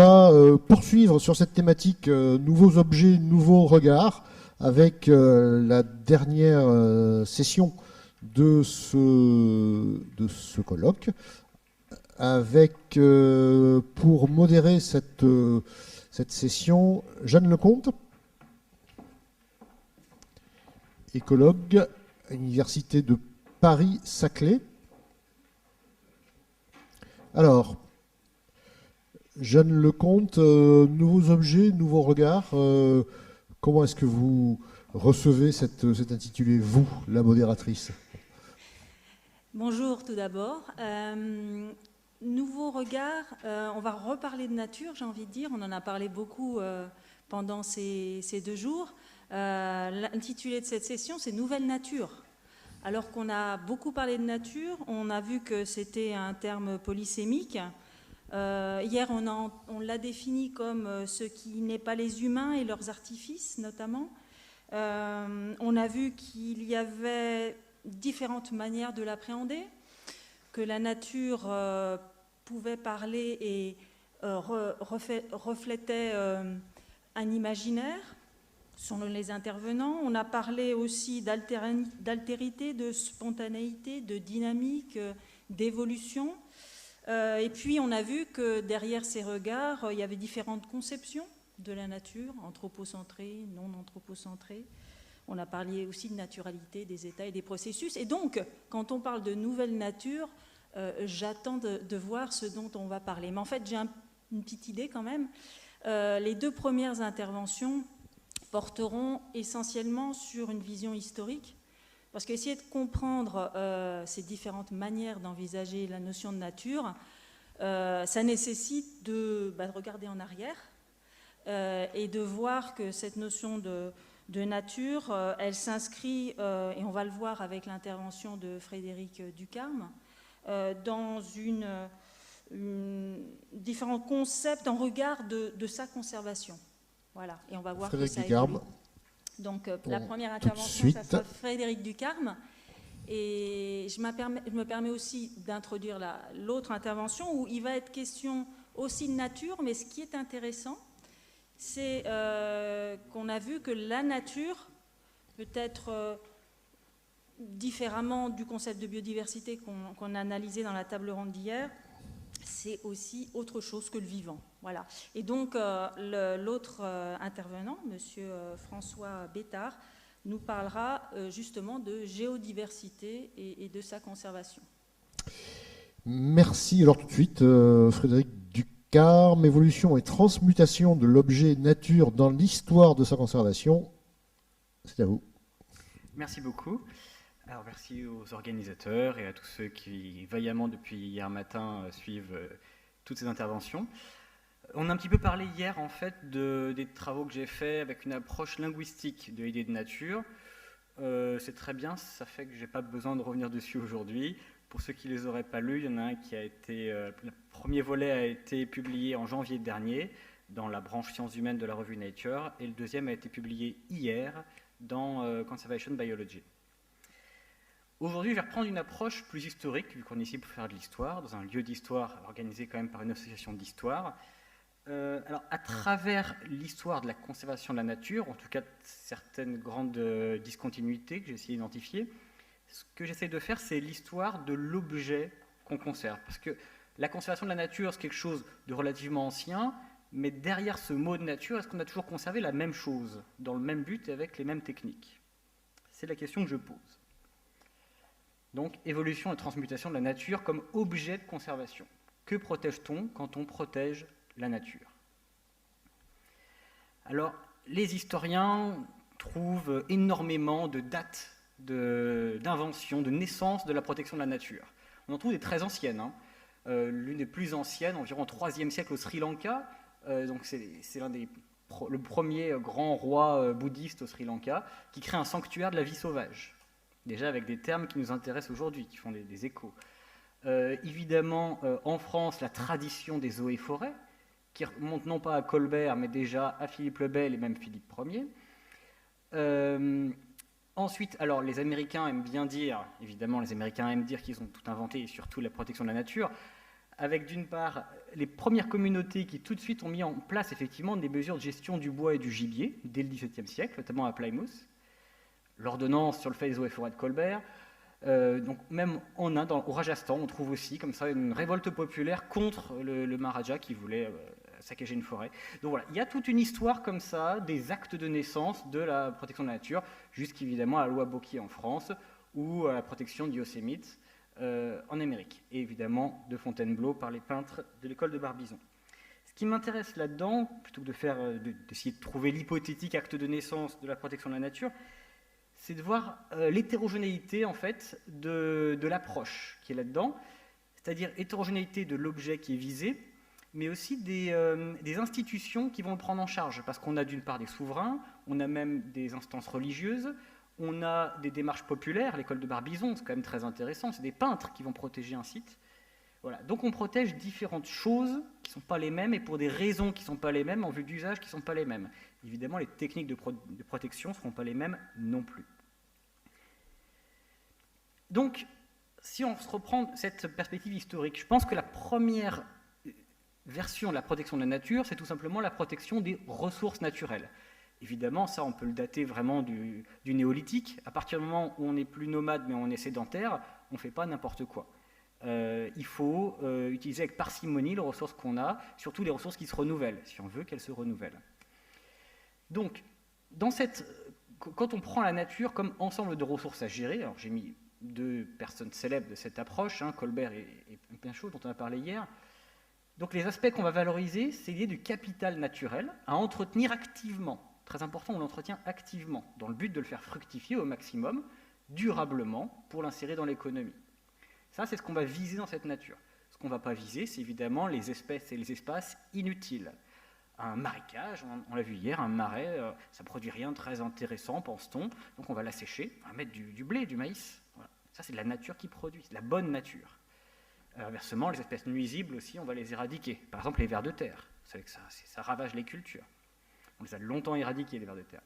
va poursuivre sur cette thématique nouveaux objets, nouveaux regards, avec la dernière session de ce colloque, avec, pour modérer cette session, Jeanne Lecomte, écologue à l'Université de Paris-Saclay. Alors, Jeanne Lecomte, nouveaux objets, nouveaux regards, comment est-ce que vous recevez cet intitulé, vous, la modératrice? Bonjour tout d'abord. Nouveau regard, on va reparler de nature, j'ai envie de dire. On en a parlé beaucoup pendant ces 2 jours. L'intitulé de cette session, c'est Nouvelle nature. Alors qu'on a beaucoup parlé de nature, on a vu que c'était un terme polysémique. Hier, on l'a défini comme ce qui n'est pas les humains et leurs artifices, notamment. On a vu qu'il y avait différentes manières de l'appréhender, que la nature pouvait parler et reflétait un imaginaire selon les intervenants. On a parlé aussi d'altérité, de spontanéité, de dynamique, d'évolution. Et puis on a vu que derrière ces regards, il y avait différentes conceptions de la nature, anthropocentrée, non anthropocentrée. On a parlé aussi de naturalité, des états et des processus. Et donc, quand on parle de nouvelle nature, j'attends de voir ce dont on va parler. Mais en fait, j'ai une petite idée quand même. Les 2 premières interventions porteront essentiellement sur une vision historique, parce qu'essayer de comprendre ces différentes manières d'envisager la notion de nature, ça nécessite de regarder en arrière et de voir que cette notion de nature, elle s'inscrit, et on va le voir avec l'intervention de Frédéric Ducarme, dans différents concepts en regard de sa conservation. Voilà, et on va voir Frédéric que ça Ducarme. évolue. Donc la première intervention, ça sera Frédéric Ducarme. Et je me permets aussi d'introduire l'autre intervention où il va être question aussi de nature, mais ce qui est intéressant, c'est qu'on a vu que la nature peut être différemment du concept de biodiversité qu'on a analysé dans la table ronde d'hier, c'est aussi autre chose que le vivant. Voilà. Et donc l'autre intervenant, monsieur François Bétard, nous parlera justement de géodiversité et de sa conservation. Merci. Alors tout de suite, Frédéric Ducarme, évolution et transmutation de l'objet nature dans l'histoire de sa conservation. C'est à vous. Merci beaucoup. Alors merci aux organisateurs et à tous ceux qui vaillamment depuis hier matin suivent toutes ces interventions. On a un petit peu parlé hier en fait des travaux que j'ai faits avec une approche linguistique de l'idée de nature. C'est très bien, ça fait que je n'ai pas besoin de revenir dessus aujourd'hui. Pour ceux qui ne les auraient pas lus, il y en a un qui a été... le premier volet a été publié en janvier dernier dans la branche sciences humaines de la revue Nature et le deuxième a été publié hier dans Conservation Biology. Aujourd'hui, je vais reprendre une approche plus historique, vu qu'on est ici pour faire de l'histoire, dans un lieu d'histoire organisé quand même par une association d'histoire. Alors, à travers l'histoire de la conservation de la nature, en tout cas certaines grandes discontinuités que j'ai essayé d'identifier, ce que j'essaie de faire, c'est l'histoire de l'objet qu'on conserve. Parce que la conservation de la nature, c'est quelque chose de relativement ancien, mais derrière ce mot de nature, est-ce qu'on a toujours conservé la même chose, dans le même but et avec les mêmes techniques? C'est la question que je pose. Donc, évolution et transmutation de la nature comme objet de conservation. Que protège-t-on quand on protège la nature? Alors, les historiens trouvent énormément de dates d'invention, de naissance de la protection de la nature. On en trouve des très anciennes. L'une des plus anciennes, environ au IIIe siècle au Sri Lanka. Donc c'est le premier grand roi bouddhiste au Sri Lanka qui crée un sanctuaire de la vie sauvage. Déjà avec des termes qui nous intéressent aujourd'hui, qui font des échos. Évidemment, en France, la tradition des eaux et forêts, qui remonte non pas à Colbert, mais déjà à Philippe le Bel et même Philippe Ier. Ensuite, alors les Américains aiment bien dire, évidemment les Américains aiment dire qu'ils ont tout inventé, et surtout la protection de la nature, avec d'une part les premières communautés qui tout de suite ont mis en place effectivement des mesures de gestion du bois et du gibier dès le XVIIe siècle, notamment à Plymouth. L'ordonnance sur le fait des eaux et forêts de Colbert. Donc même en Inde, au Rajasthan, on trouve aussi comme ça une révolte populaire contre le Maharaja qui voulait saccager une forêt. Donc voilà, il y a toute une histoire comme ça, des actes de naissance de la protection de la nature, jusqu'évidemment à la loi Bocquier en France ou à la protection du Yosemite en Amérique, et évidemment de Fontainebleau par les peintres de l'école de Barbizon. Ce qui m'intéresse là-dedans, plutôt que d'essayer de trouver l'hypothétique acte de naissance de la protection de la nature, c'est de voir l'hétérogénéité en fait de l'approche qui est là-dedans, c'est-à-dire hétérogénéité de l'objet qui est visé, mais aussi des institutions qui vont le prendre en charge, parce qu'on a d'une part des souverains, on a même des instances religieuses, on a des démarches populaires, l'école de Barbizon, c'est quand même très intéressant, c'est des peintres qui vont protéger un site. Voilà. Donc on protège différentes choses qui ne sont pas les mêmes, et pour des raisons qui ne sont pas les mêmes, en vue d'usage qui ne sont pas les mêmes. Évidemment, les techniques de protection ne seront pas les mêmes non plus. Donc, si on se reprend cette perspective historique, je pense que la première version de la protection de la nature, c'est tout simplement la protection des ressources naturelles. Évidemment, ça, on peut le dater vraiment du néolithique. À partir du moment où on n'est plus nomade, mais on est sédentaire, on ne fait pas n'importe quoi. Il faut utiliser avec parcimonie les ressources qu'on a, surtout les ressources qui se renouvellent, si on veut qu'elles se renouvellent. Donc, quand on prend la nature comme ensemble de ressources à gérer, alors j'ai mis 2 personnes célèbres de cette approche, Colbert et Pinchot, dont on a parlé hier. Donc les aspects qu'on va valoriser, c'est l'idée du capital naturel à entretenir activement. Très important, on l'entretient activement, dans le but de le faire fructifier au maximum, durablement, pour l'insérer dans l'économie. Ça, c'est ce qu'on va viser dans cette nature. Ce qu'on ne va pas viser, c'est évidemment les espèces et les espaces inutiles. Un marécage, on l'a vu hier, un marais, ça ne produit rien de très intéressant, pense-t-on, donc on va l'assécher, on va mettre du blé, du maïs. Voilà. Ça, c'est de la nature qui produit, c'est de la bonne nature. Inversement, les espèces nuisibles aussi, on va les éradiquer. Par exemple, les vers de terre. Vous savez que ça ravage les cultures. On les a longtemps éradiqués, les vers de terre.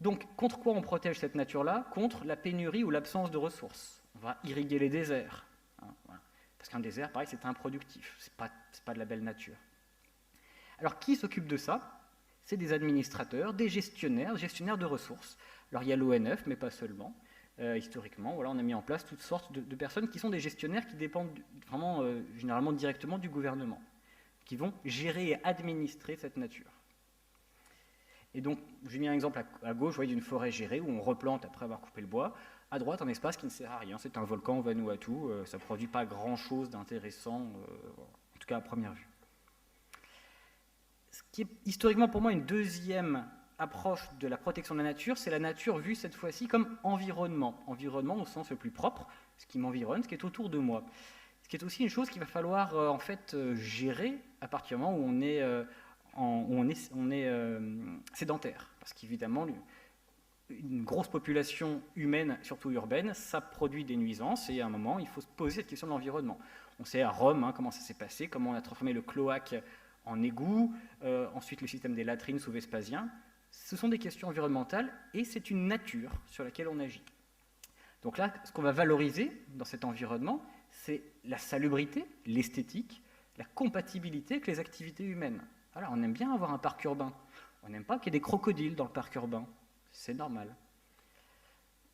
Donc, contre quoi on protège cette nature-là? Contre la pénurie ou l'absence de ressources. On va irriguer les déserts. Voilà. Parce qu'un désert, pareil, c'est improductif. C'est pas de la belle nature. Alors, qui s'occupe de ça? C'est des administrateurs, des gestionnaires de ressources. Alors, il y a l'ONF, mais pas seulement. Historiquement, voilà, on a mis en place toutes sortes de personnes qui sont des gestionnaires qui dépendent vraiment, généralement directement du gouvernement, qui vont gérer et administrer cette nature. Et donc, j'ai mis un exemple à gauche, vous voyez, d'une forêt gérée où on replante après avoir coupé le bois. À droite, un espace qui ne sert à rien. C'est un volcan au Vanuatu, ça ne produit pas grand-chose d'intéressant, en tout cas à première vue. Ce qui est historiquement pour moi une deuxième approche de la protection de la nature, c'est la nature vue cette fois-ci comme environnement. Environnement au sens le plus propre, ce qui m'environne, ce qui est autour de moi. Ce qui est aussi une chose qu'il va falloir en fait gérer à partir du moment où on est sédentaire. Parce qu'évidemment, une grosse population humaine, surtout urbaine, ça produit des nuisances et à un moment, il faut se poser cette question de l'environnement. On sait à Rome comment ça s'est passé, comment on a transformé le cloaque en égout, ensuite le système des latrines sous Vespasien. Ce sont des questions environnementales et c'est une nature sur laquelle on agit. Donc là, ce qu'on va valoriser dans cet environnement, c'est la salubrité, l'esthétique, la compatibilité avec les activités humaines. Alors, on aime bien avoir un parc urbain. On n'aime pas qu'il y ait des crocodiles dans le parc urbain. C'est normal.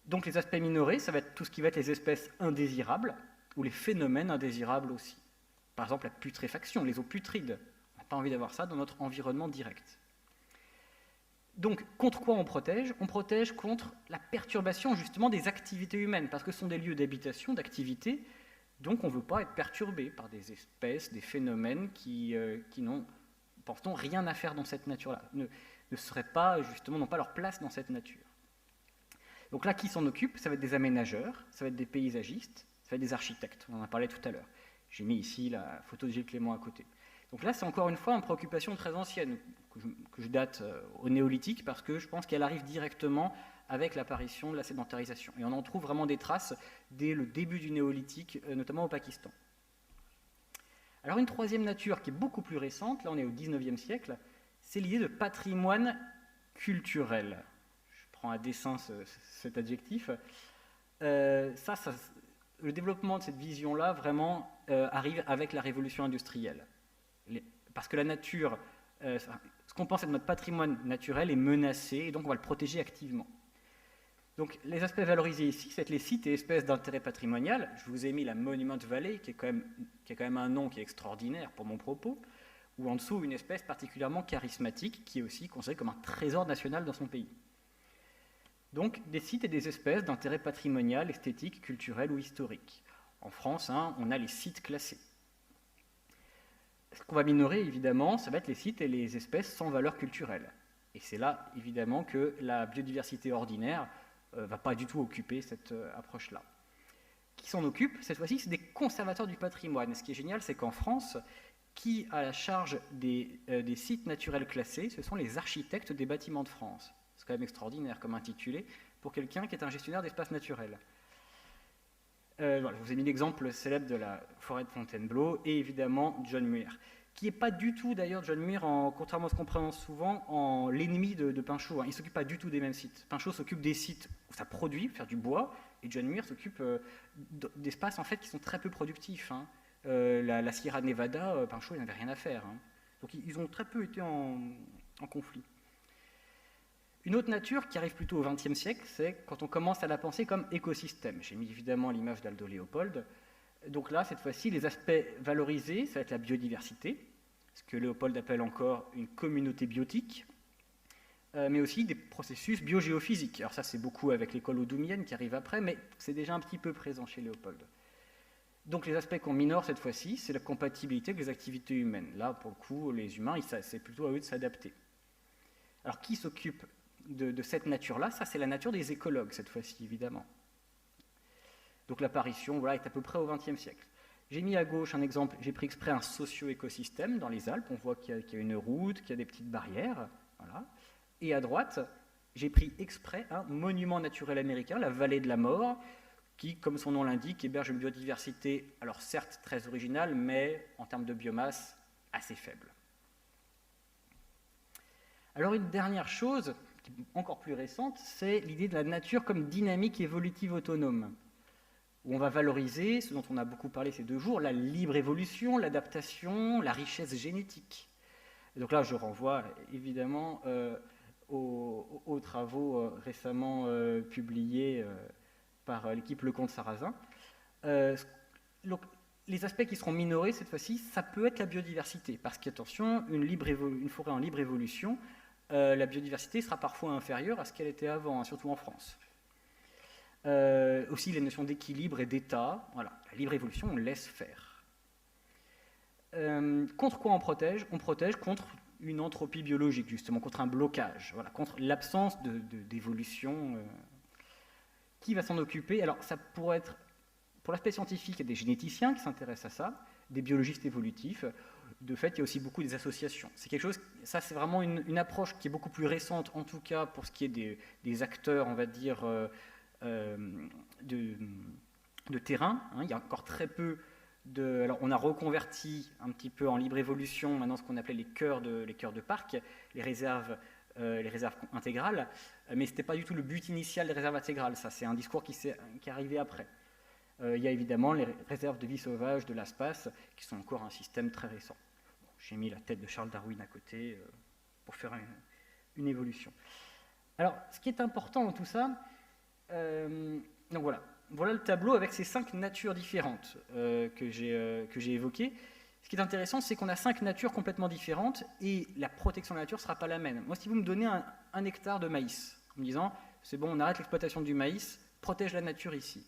Donc les aspects minorés, ça va être tout ce qui va être les espèces indésirables ou les phénomènes indésirables aussi. Par exemple, la putréfaction, les eaux putrides. On n'a pas envie d'avoir ça dans notre environnement direct. Donc, contre quoi on protège? On protège contre la perturbation justement des activités humaines, parce que ce sont des lieux d'habitation, d'activité, donc on ne veut pas être perturbé par des espèces, des phénomènes qui n'ont, pense-t-on, rien à faire dans cette nature-là, ne seraient pas, justement, n'ont pas leur place dans cette nature. Donc là, qui s'en occupe? Ça va être des aménageurs, ça va être des paysagistes, ça va être des architectes, on en a parlé tout à l'heure. J'ai mis ici la photo de Gilles Clément à côté. Donc là, c'est encore une fois une préoccupation très ancienne, que je date au néolithique, parce que je pense qu'elle arrive directement avec l'apparition de la sédentarisation. Et on en trouve vraiment des traces dès le début du néolithique, notamment au Pakistan. Alors une troisième nature qui est beaucoup plus récente, là on est au XIXe siècle, c'est l'idée de patrimoine culturel. Je prends à dessein cet adjectif. Le développement de cette vision-là vraiment arrive avec la révolution industrielle. Parce que la nature, ce qu'on pense être notre patrimoine naturel est menacé, et donc on va le protéger activement. Donc les aspects valorisés ici, c'est les sites et espèces d'intérêt patrimonial. Je vous ai mis la Monument Valley, qui a quand même un nom qui est extraordinaire pour mon propos, ou en dessous une espèce particulièrement charismatique, qui est aussi considérée comme un trésor national dans son pays. Donc des sites et des espèces d'intérêt patrimonial, esthétique, culturel ou historique. En France, on a les sites classés. Ce qu'on va minorer, évidemment, ça va être les sites et les espèces sans valeur culturelle. Et c'est là, évidemment, que la biodiversité ordinaire ne va pas du tout occuper cette approche-là. Qui s'en occupe? Cette fois-ci, c'est des conservateurs du patrimoine. Ce qui est génial, c'est qu'en France, qui a la charge des sites naturels classés, ce sont les architectes des bâtiments de France. C'est quand même extraordinaire comme intitulé pour quelqu'un qui est un gestionnaire d'espaces naturels. Voilà, je vous ai mis l'exemple célèbre de la forêt de Fontainebleau et évidemment John Muir, qui n'est pas du tout d'ailleurs John Muir, contrairement à ce qu'on prononce souvent, en l'ennemi de Pinchot. Il ne s'occupe pas du tout des mêmes sites. Pinchot s'occupe des sites où ça produit, faire du bois, et John Muir s'occupe d'espaces en fait qui sont très peu productifs. La Sierra Nevada, Pinchot il n'avait rien à faire. Donc ils ont très peu été en conflit. Une autre nature qui arrive plutôt au XXe siècle, c'est quand on commence à la penser comme écosystème. J'ai mis évidemment l'image d'Aldo Léopold. Donc là, cette fois-ci, les aspects valorisés, ça va être la biodiversité, ce que Léopold appelle encore une communauté biotique, mais aussi des processus biogéophysiques. Alors ça, c'est beaucoup avec l'école odoumienne qui arrive après, mais c'est déjà un petit peu présent chez Léopold. Donc les aspects qu'on minore cette fois-ci, c'est la compatibilité avec les activités humaines. Là, pour le coup, les humains, c'est plutôt à eux de s'adapter. Alors qui s'occupe de cette nature-là? Ça, c'est la nature des écologues, cette fois-ci, évidemment. Donc l'apparition est à peu près au XXe siècle. J'ai mis à gauche un exemple, j'ai pris exprès un socio-écosystème dans les Alpes. On voit qu'il y a une route, qu'il y a des petites barrières. Voilà. Et à droite, j'ai pris exprès un monument naturel américain, la vallée de la mort, qui, comme son nom l'indique, héberge une biodiversité, alors certes très originale, mais en termes de biomasse, assez faible. Alors une dernière chose, encore plus récente, c'est l'idée de la nature comme dynamique évolutive autonome, où on va valoriser ce dont on a beaucoup parlé ces 2 jours, la libre évolution, l'adaptation, la richesse génétique. Et donc là, je renvoie évidemment aux travaux récemment publiés par l'équipe Lecomte-Sarrazin. Donc, les aspects qui seront minorés cette fois-ci, ça peut être la biodiversité, parce qu'attention, une forêt en libre évolution, la biodiversité sera parfois inférieure à ce qu'elle était avant, surtout en France. Aussi les notions d'équilibre et d'état, voilà, la libre évolution, on laisse faire. Contre quoi on protège? On protège contre une entropie biologique, justement, contre un blocage, voilà, contre l'absence d'évolution. Qui va s'en occuper? Alors ça pourrait être, pour l'aspect scientifique, il y a des généticiens qui s'intéressent à ça, des biologistes évolutifs. De fait, il y a aussi beaucoup des associations. C'est quelque chose, ça c'est vraiment une approche qui est beaucoup plus récente, en tout cas pour ce qui est des acteurs, on va dire, de terrain. Il y a encore très peu de... Alors on a reconverti un petit peu en libre évolution maintenant ce qu'on appelait les cœurs de parc, les réserves intégrales, mais ce n'était pas du tout le but initial des réserves intégrales. Ça, c'est un discours qui est arrivé après. Il y a évidemment les réserves de vie sauvage de l'ASPAS, qui sont encore un système très récent. Bon, j'ai mis la tête de Charles Darwin à côté pour faire une évolution. Alors, ce qui est important dans tout ça, donc voilà le tableau avec ces 5 natures différentes que j'ai évoquées. Ce qui est intéressant, c'est qu'on a 5 natures complètement différentes et la protection de la nature ne sera pas la même. Moi, si vous me donnez un hectare de maïs, en me disant, c'est bon, on arrête l'exploitation du maïs, protège la nature ici.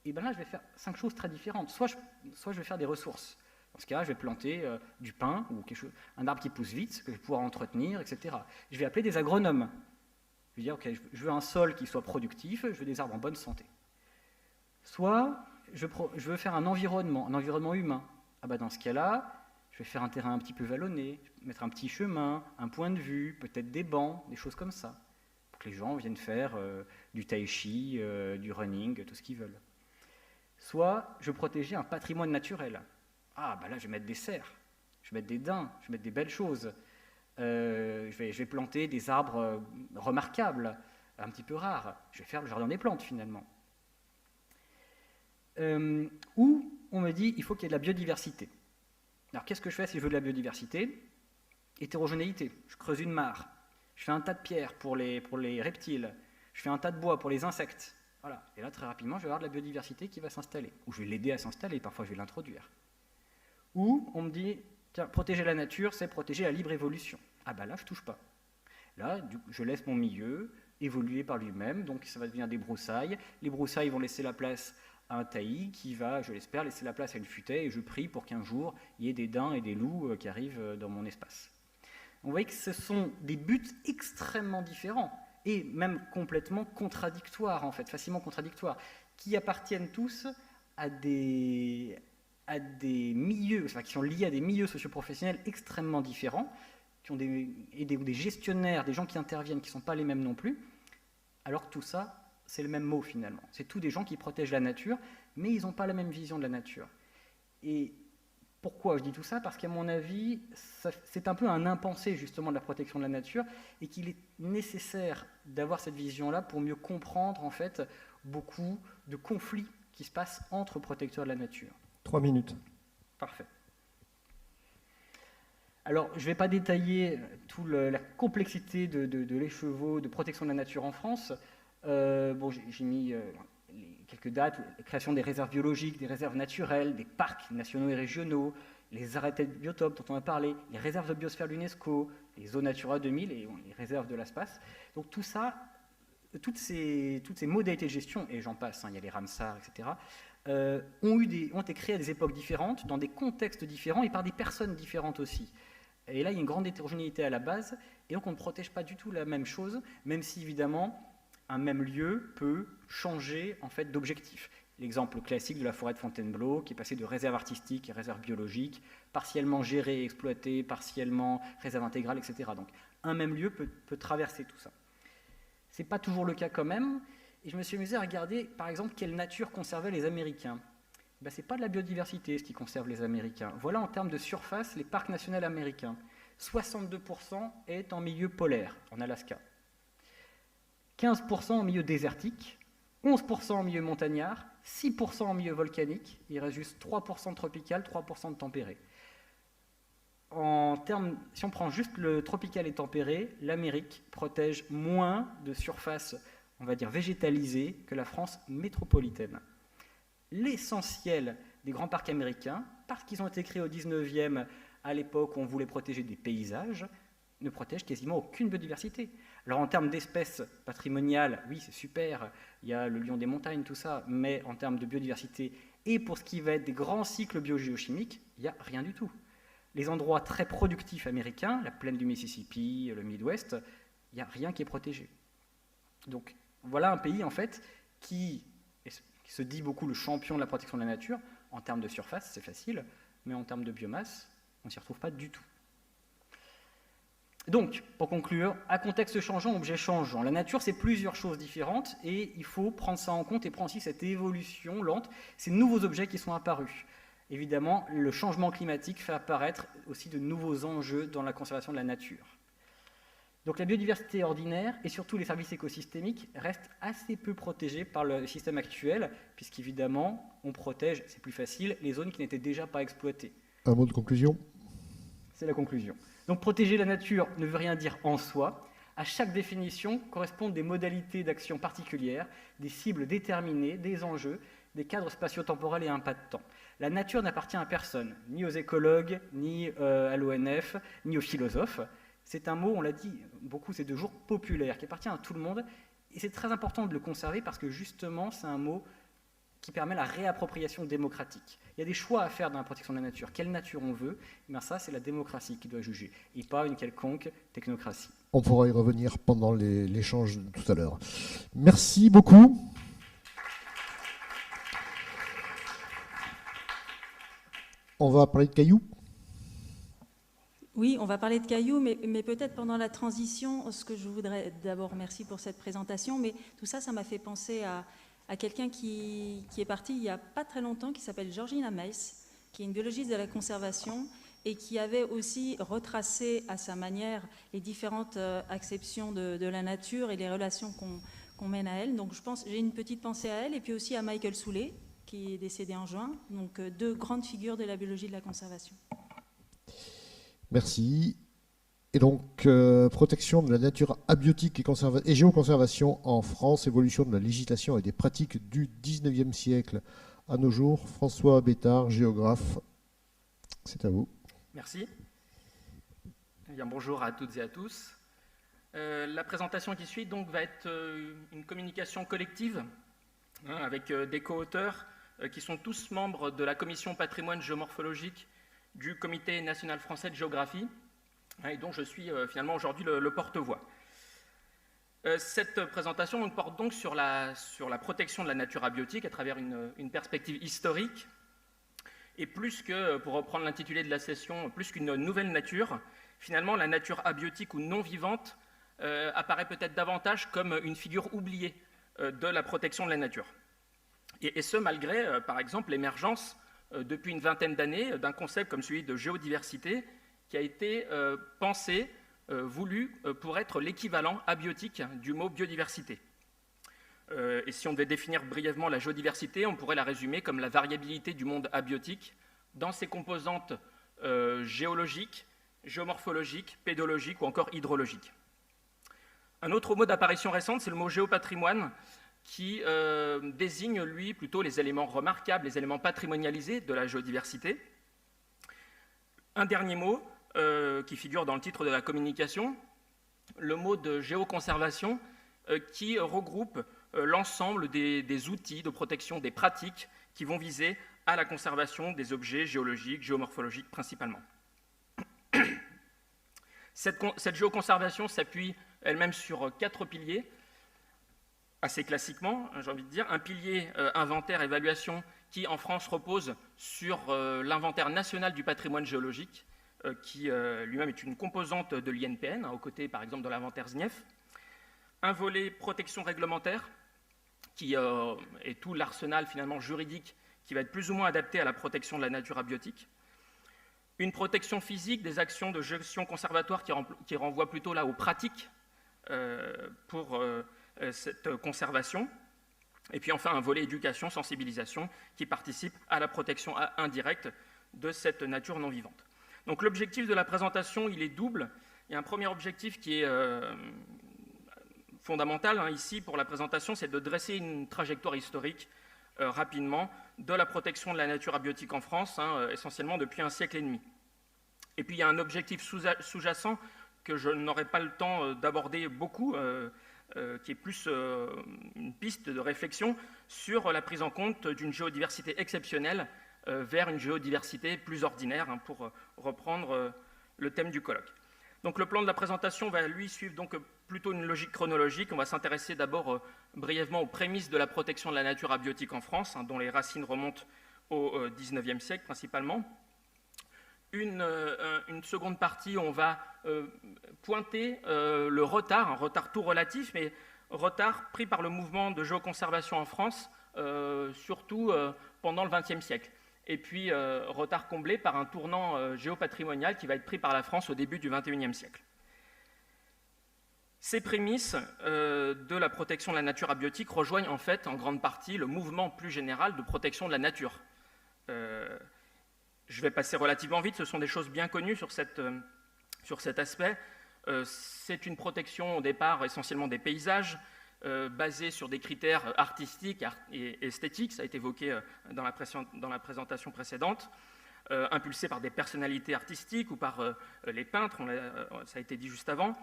Et bien là, je vais faire 5 choses très différentes. Soit je vais faire des ressources. Dans ce cas-là, je vais planter du pin ou un arbre qui pousse vite, que je vais pouvoir entretenir, etc. Je vais appeler des agronomes. Je vais dire, ok, je veux un sol qui soit productif, je veux des arbres en bonne santé. Soit je veux faire un environnement humain. Ah bah dans ce cas-là, je vais faire un terrain un petit peu vallonné, mettre un petit chemin, un point de vue, peut-être des bancs, des choses comme ça, pour que les gens viennent faire du tai chi, du running, tout ce qu'ils veulent. Soit je veux protéger un patrimoine naturel. Ah bah là je vais mettre des cerfs, je vais mettre des daims, je vais mettre des belles choses. Je vais planter des arbres remarquables, un petit peu rares. Je vais faire le jardin des plantes finalement. Ou on me dit il faut qu'il y ait de la biodiversité. Alors qu'est-ce que je fais si je veux de la biodiversité? Hétérogénéité, je creuse une mare, je fais un tas de pierres pour les reptiles, je fais un tas de bois pour les insectes. Voilà. Et là, très rapidement, je vais avoir de la biodiversité qui va s'installer. Ou je vais l'aider à s'installer, parfois je vais l'introduire. Ou on me dit, tiens, protéger la nature, c'est protéger la libre évolution. Ah ben là, je ne touche pas. Là, je laisse mon milieu évoluer par lui-même, donc ça va devenir des broussailles. Les broussailles vont laisser la place à un taillis qui va, je l'espère, laisser la place à une futaie, et je prie pour qu'un jour, il y ait des daims et des loups qui arrivent dans mon espace. On voit que ce sont des buts extrêmement différents, et même complètement contradictoires, en fait, facilement contradictoires, qui appartiennent tous à des milieux, enfin, qui sont liés à des milieux socioprofessionnels extrêmement différents, qui ont des gestionnaires, des gens qui interviennent, qui ne sont pas les mêmes non plus, alors que tout ça, c'est le même mot finalement. C'est tous des gens qui protègent la nature, mais ils n'ont pas la même vision de la nature. Et pourquoi je dis tout ça? Parce qu'à mon avis, c'est un peu un impensé justement de la protection de la nature, et qu'il est nécessaire d'avoir cette vision-là pour mieux comprendre en fait beaucoup de conflits qui se passent entre protecteurs de la nature. 3 minutes. Parfait. Alors, je ne vais pas détailler toute la complexité de l'écheveau de protection de la nature en France. Bon, j'ai mis quelques dates, la création des réserves biologiques, des réserves naturelles, des parcs nationaux et régionaux, les arrêtés de biotopes dont on a parlé, les réserves de biosphère de l'UNESCO, les zones Natura 2000 et les réserves de l'espace. Donc tout ça, toutes ces modalités de gestion, et j'en passe, hein, il y a les Ramsar, etc., ont été créées à des époques différentes, dans des contextes différents et par des personnes différentes aussi. Et là, il y a une grande hétérogénéité à la base, et donc on ne protège pas du tout la même chose, même si évidemment un même lieu peut changer en fait d'objectif. L'exemple classique de la forêt de Fontainebleau, qui est passée de réserve artistique à réserve biologique, partiellement gérée et exploitée, partiellement réserve intégrale, etc. Donc un même lieu peut traverser tout ça. Ce n'est pas toujours le cas quand même, et je me suis amusé à regarder par exemple quelle nature conservaient les Américains. Ben, ce n'est pas de la biodiversité ce qui conserve les Américains. Voilà en termes de surface les parcs nationaux américains. 62% est en milieu polaire, en Alaska. 15% en milieu désertique, 11% en milieu montagnard, 6% en milieu volcanique, il reste juste 3% de tropical, 3% de tempéré. Si on prend juste le tropical et tempéré, l'Amérique protège moins de surface, on va dire végétalisée, que la France métropolitaine. L'essentiel des grands parcs américains, parce qu'ils ont été créés au 19e, à l'époque où on voulait protéger des paysages, ne protègent quasiment aucune biodiversité. Alors en termes d'espèces patrimoniales, oui c'est super, il y a le lion des montagnes, tout ça, mais en termes de biodiversité, et pour ce qui va être des grands cycles biogéochimiques, il n'y a rien du tout. Les endroits très productifs américains, la plaine du Mississippi, le Midwest, il n'y a rien qui est protégé. Donc voilà un pays en fait qui se dit beaucoup le champion de la protection de la nature. En termes de surface, c'est facile, mais en termes de biomasse, on ne s'y retrouve pas du tout. Donc, pour conclure, à contexte changeant, objet changeant, la nature, c'est plusieurs choses différentes, et il faut prendre ça en compte et prendre aussi cette évolution lente, ces nouveaux objets qui sont apparus. Évidemment, le changement climatique fait apparaître aussi de nouveaux enjeux dans la conservation de la nature. Donc la biodiversité ordinaire et surtout les services écosystémiques restent assez peu protégés par le système actuel, puisqu'évidemment, on protège, c'est plus facile, les zones qui n'étaient déjà pas exploitées. Un mot de conclusion? C'est la conclusion. Donc protéger la nature ne veut rien dire en soi. À chaque définition correspondent des modalités d'action particulières, des cibles déterminées, des enjeux, des cadres spatio-temporels et un pas de temps. La nature n'appartient à personne, ni aux écologues, ni à l'ONF, ni aux philosophes. C'est un mot, on l'a dit beaucoup ces 2 jours, populaire, qui appartient à tout le monde. Et c'est très important de le conserver parce que justement, c'est un mot qui permet la réappropriation démocratique. Il y a des choix à faire dans la protection de la nature. Quelle nature on veut? Eh bien ça, c'est la démocratie qui doit juger, et pas une quelconque technocratie. On pourra y revenir pendant l'échange de tout à l'heure. Merci beaucoup. On va parler de cailloux. Oui, on va parler de cailloux, mais peut-être pendant la transition, ce que je voudrais d'abord, merci pour cette présentation, mais tout ça, ça m'a fait penser à quelqu'un qui est parti il n'y a pas très longtemps, qui s'appelle Georgina Meis, qui est une biologiste de la conservation et qui avait aussi retracé à sa manière les différentes acceptions de la nature et les relations qu'on mène à elle. Donc je pense, j'ai une petite pensée à elle, et puis aussi à Michael Soulet, qui est décédé en juin, donc 2 grandes figures de la biologie de la conservation. Merci. Et donc, protection de la nature abiotique et géoconservation en France, évolution de la législation et des pratiques du 19e siècle à nos jours. François Bétard, géographe, c'est à vous. Merci. Eh bien, bonjour à toutes et à tous. La présentation qui suit donc, va être une communication collective avec des co-auteurs qui sont tous membres de la commission patrimoine géomorphologique du Comité national français de géographie, et dont je suis finalement aujourd'hui le porte-voix. Cette présentation porte donc sur la protection de la nature abiotique à travers une perspective historique, et plus que, pour reprendre l'intitulé de la session, plus qu'une nouvelle nature, finalement la nature abiotique ou non vivante apparaît peut-être davantage comme une figure oubliée de la protection de la nature. Et ce, malgré, par exemple, l'émergence, depuis une vingtaine d'années, d'un concept comme celui de géodiversité, qui a été pensé, voulu, pour être l'équivalent abiotique du mot biodiversité. Et si on devait définir brièvement la géodiversité, on pourrait la résumer comme la variabilité du monde abiotique dans ses composantes géologiques, géomorphologiques, pédologiques ou encore hydrologiques. Un autre mot d'apparition récente, c'est le mot géopatrimoine, qui désigne, lui, plutôt les éléments remarquables, les éléments patrimonialisés de la géodiversité. Un dernier mot qui figure dans le titre de la communication, le mot de géoconservation, qui regroupe l'ensemble des outils de protection, des pratiques qui vont viser à la conservation des objets géologiques, géomorphologiques principalement. Cette géoconservation s'appuie elle-même sur 4 piliers, assez classiquement, j'ai envie de dire. Un pilier inventaire-évaluation qui, en France, repose sur l'inventaire national du patrimoine géologique, qui lui-même est une composante de l'INPN, aux côtés, par exemple, de l'inventaire SNIEF. Un volet protection réglementaire, qui est tout l'arsenal finalement juridique qui va être plus ou moins adapté à la protection de la nature abiotique. Une protection physique des actions de gestion conservatoire qui renvoie plutôt là aux pratiques pour cette conservation. Et puis enfin un volet éducation, sensibilisation qui participe à la protection indirecte de cette nature non vivante. Donc l'objectif de la présentation, il est double. Il y a un premier objectif qui est fondamental ici pour la présentation, c'est de dresser une trajectoire historique rapidement de la protection de la nature abiotique en France, essentiellement depuis un siècle et demi. Et puis il y a un objectif sous-jacent que je n'aurai pas le temps d'aborder beaucoup, qui est plus une piste de réflexion sur la prise en compte d'une géodiversité exceptionnelle vers une géodiversité plus ordinaire, pour reprendre le thème du colloque. Donc le plan de la présentation va, lui, suivre donc plutôt une logique chronologique. On va s'intéresser d'abord brièvement aux prémices de la protection de la nature abiotique en France, dont les racines remontent au XIXe siècle principalement. Une seconde partie, on va pointer le retard, un retard tout relatif, mais retard pris par le mouvement de géoconservation en France, surtout pendant le XXe siècle. Et puis retard comblé par un tournant géopatrimonial qui va être pris par la France au début du XXIe siècle. Ces prémices de la protection de la nature abiotique rejoignent en fait en grande partie le mouvement plus général de protection de la nature. Je vais passer relativement vite, ce sont des choses bien connues sur cet aspect. C'est une protection au départ essentiellement des paysages, basée sur des critères artistiques et esthétiques, ça a été évoqué dans la présentation précédente, impulsée par des personnalités artistiques ou par les peintres, ça a été dit juste avant,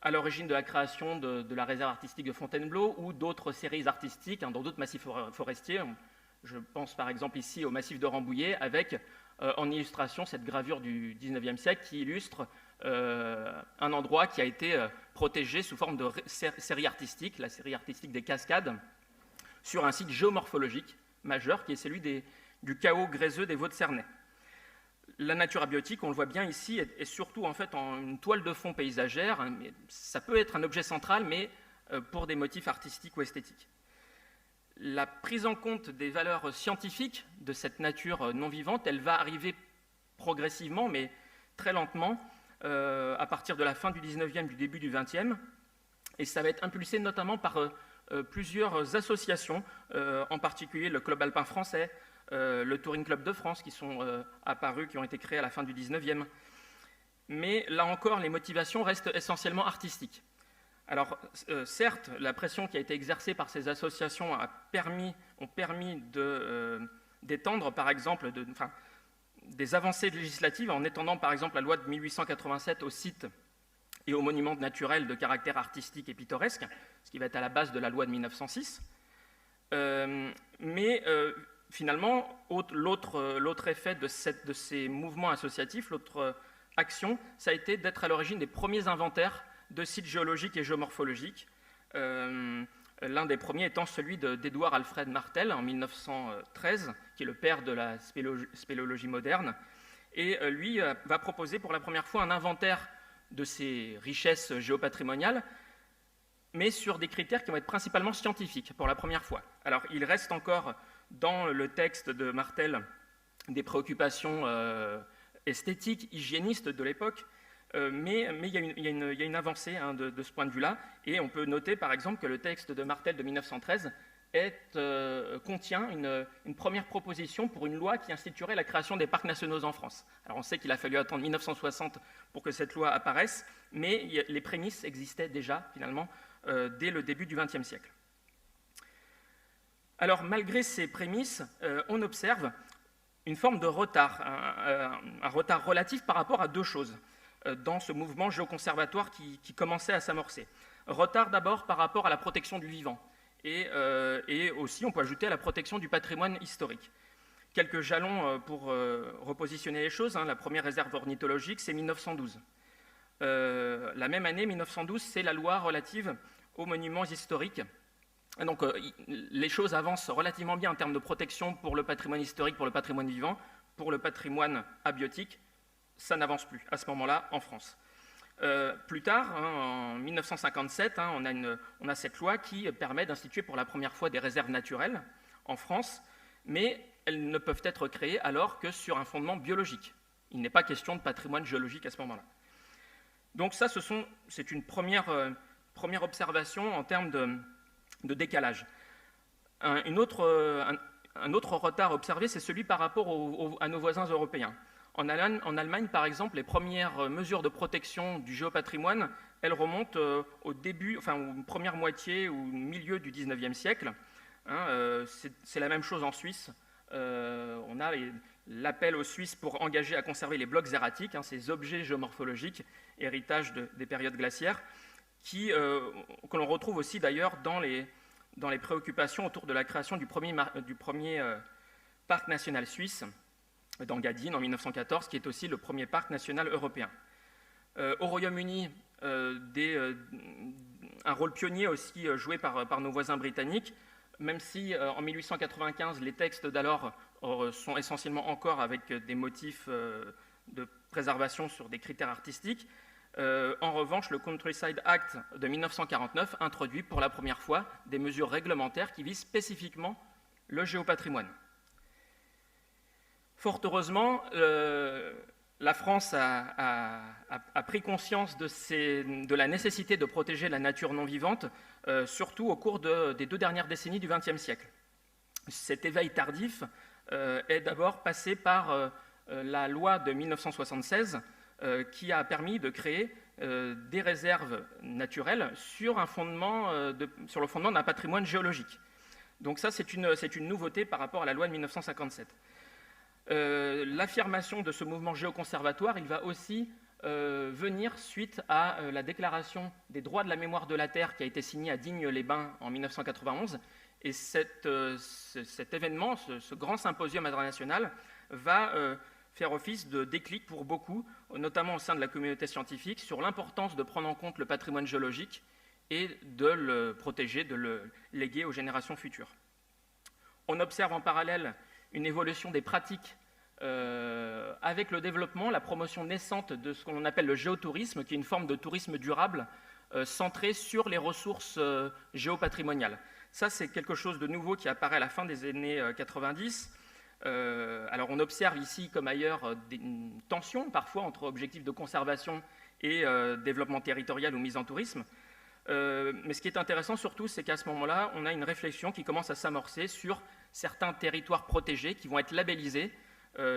à l'origine de la création de la réserve artistique de Fontainebleau ou d'autres séries artistiques dans d'autres massifs forestiers. Je pense par exemple ici au massif de Rambouillet avec en illustration cette gravure du XIXe siècle qui illustre un endroit qui a été protégé sous forme de série artistique, la série artistique des Cascades, sur un site géomorphologique majeur qui est celui du chaos gréseux des Vaux de Cernay. La nature abiotique, on le voit bien ici, est surtout en fait en une toile de fond paysagère. Mais ça peut être un objet central, mais pour des motifs artistiques ou esthétiques. La prise en compte des valeurs scientifiques de cette nature non vivante, elle va arriver progressivement, mais très lentement, à partir de la fin du 19e, du début du 20e, et ça va être impulsé notamment par plusieurs associations, en particulier le Club alpin français, le Touring Club de France, qui sont apparus, qui ont été créés à la fin du 19e. mais là encore, les motivations restent essentiellement artistiques. Alors, certes, la pression qui a été exercée par ces associations ont permis d'étendre, par exemple, des avancées législatives, en étendant, par exemple, la loi de 1887 aux sites et aux monuments naturels de caractère artistique et pittoresque, ce qui va être à la base de la loi de 1906. Finalement, l'autre effet de ces mouvements associatifs, l'autre action, ça a été d'être à l'origine des premiers inventaires de sites géologiques et géomorphologiques. L'un des premiers étant celui d'Édouard Alfred Martel en 1913, qui est le père de la spéléologie moderne. Et lui va proposer pour la première fois un inventaire de ces richesses géopatrimoniales, mais sur des critères qui vont être principalement scientifiques, pour la première fois. Alors, il reste encore dans le texte de Martel des préoccupations esthétiques, hygiénistes de l'époque, mais il y a une avancée de ce point de vue-là, et on peut noter par exemple que le texte de Martel de 1913 contient une première proposition pour une loi qui instituerait la création des parcs nationaux en France. Alors on sait qu'il a fallu attendre 1960 pour que cette loi apparaisse, mais les prémices existaient déjà finalement dès le début du XXe siècle. Alors malgré ces prémices, on observe une forme de retard, un retard relatif par rapport à deux choses dans ce mouvement géoconservatoire qui commençait à s'amorcer. Retard d'abord par rapport à la protection du vivant et aussi, on peut ajouter, à la protection du patrimoine historique. Quelques jalons pour repositionner les choses. La première réserve ornithologique, c'est 1912. La même année, 1912, c'est la loi relative aux monuments historiques. Et donc, les choses avancent relativement bien en termes de protection pour le patrimoine historique, pour le patrimoine vivant. Pour le patrimoine abiotique, ça n'avance plus à ce moment-là en France. Plus tard, en 1957, on a cette loi qui permet d'instituer pour la première fois des réserves naturelles en France, mais elles ne peuvent être créées alors que sur un fondement biologique. Il n'est pas question de patrimoine géologique à ce moment-là. Donc ça, c'est une première observation en termes de décalage. Un autre retard observé, c'est celui par rapport à nos voisins européens. En Allemagne, par exemple, les premières mesures de protection du géopatrimoine, elles remontent aux première moitié ou milieu du XIXe siècle. C'est la même chose en Suisse. On a l'appel aux Suisses pour engager à conserver les blocs erratiques, ces objets géomorphologiques, héritage des périodes glaciaires, que l'on retrouve aussi d'ailleurs dans les préoccupations autour de la création du premier parc national suisse, d'Engadine en 1914, qui est aussi le premier parc national européen. Au Royaume-Uni, un rôle pionnier aussi joué par nos voisins britanniques, même si en 1895 les textes d'alors sont essentiellement encore avec des motifs de préservation sur des critères artistiques. En revanche, le Countryside Act de 1949 introduit pour la première fois des mesures réglementaires qui visent spécifiquement le géopatrimoine. Fort heureusement, la France a pris conscience de la nécessité de protéger la nature non vivante, surtout au cours des 2 dernières décennies du XXe siècle. Cet éveil tardif est d'abord passé par la loi de 1976 qui a permis de créer des réserves naturelles sur le fondement d'un patrimoine géologique. Donc ça, c'est une nouveauté par rapport à la loi de 1957. L'affirmation de ce mouvement géoconservatoire, il va aussi venir suite à la déclaration des droits de la mémoire de la Terre qui a été signée à Digne-les-Bains en 1991. Et cet événement, ce grand symposium international, va faire office de déclic pour beaucoup, notamment au sein de la communauté scientifique, sur l'importance de prendre en compte le patrimoine géologique et de le protéger, de le léguer aux générations futures. On observe en parallèle une évolution des pratiques avec le développement, la promotion naissante de ce qu'on appelle le géotourisme, qui est une forme de tourisme durable centré sur les ressources géopatrimoniales. Ça, c'est quelque chose de nouveau qui apparaît à la fin des années 90. Alors on observe ici, comme ailleurs, une tension parfois entre objectifs de conservation et développement territorial ou mise en tourisme. Mais ce qui est intéressant surtout, c'est qu'à ce moment-là, on a une réflexion qui commence à s'amorcer sur certains territoires protégés qui vont être labellisés.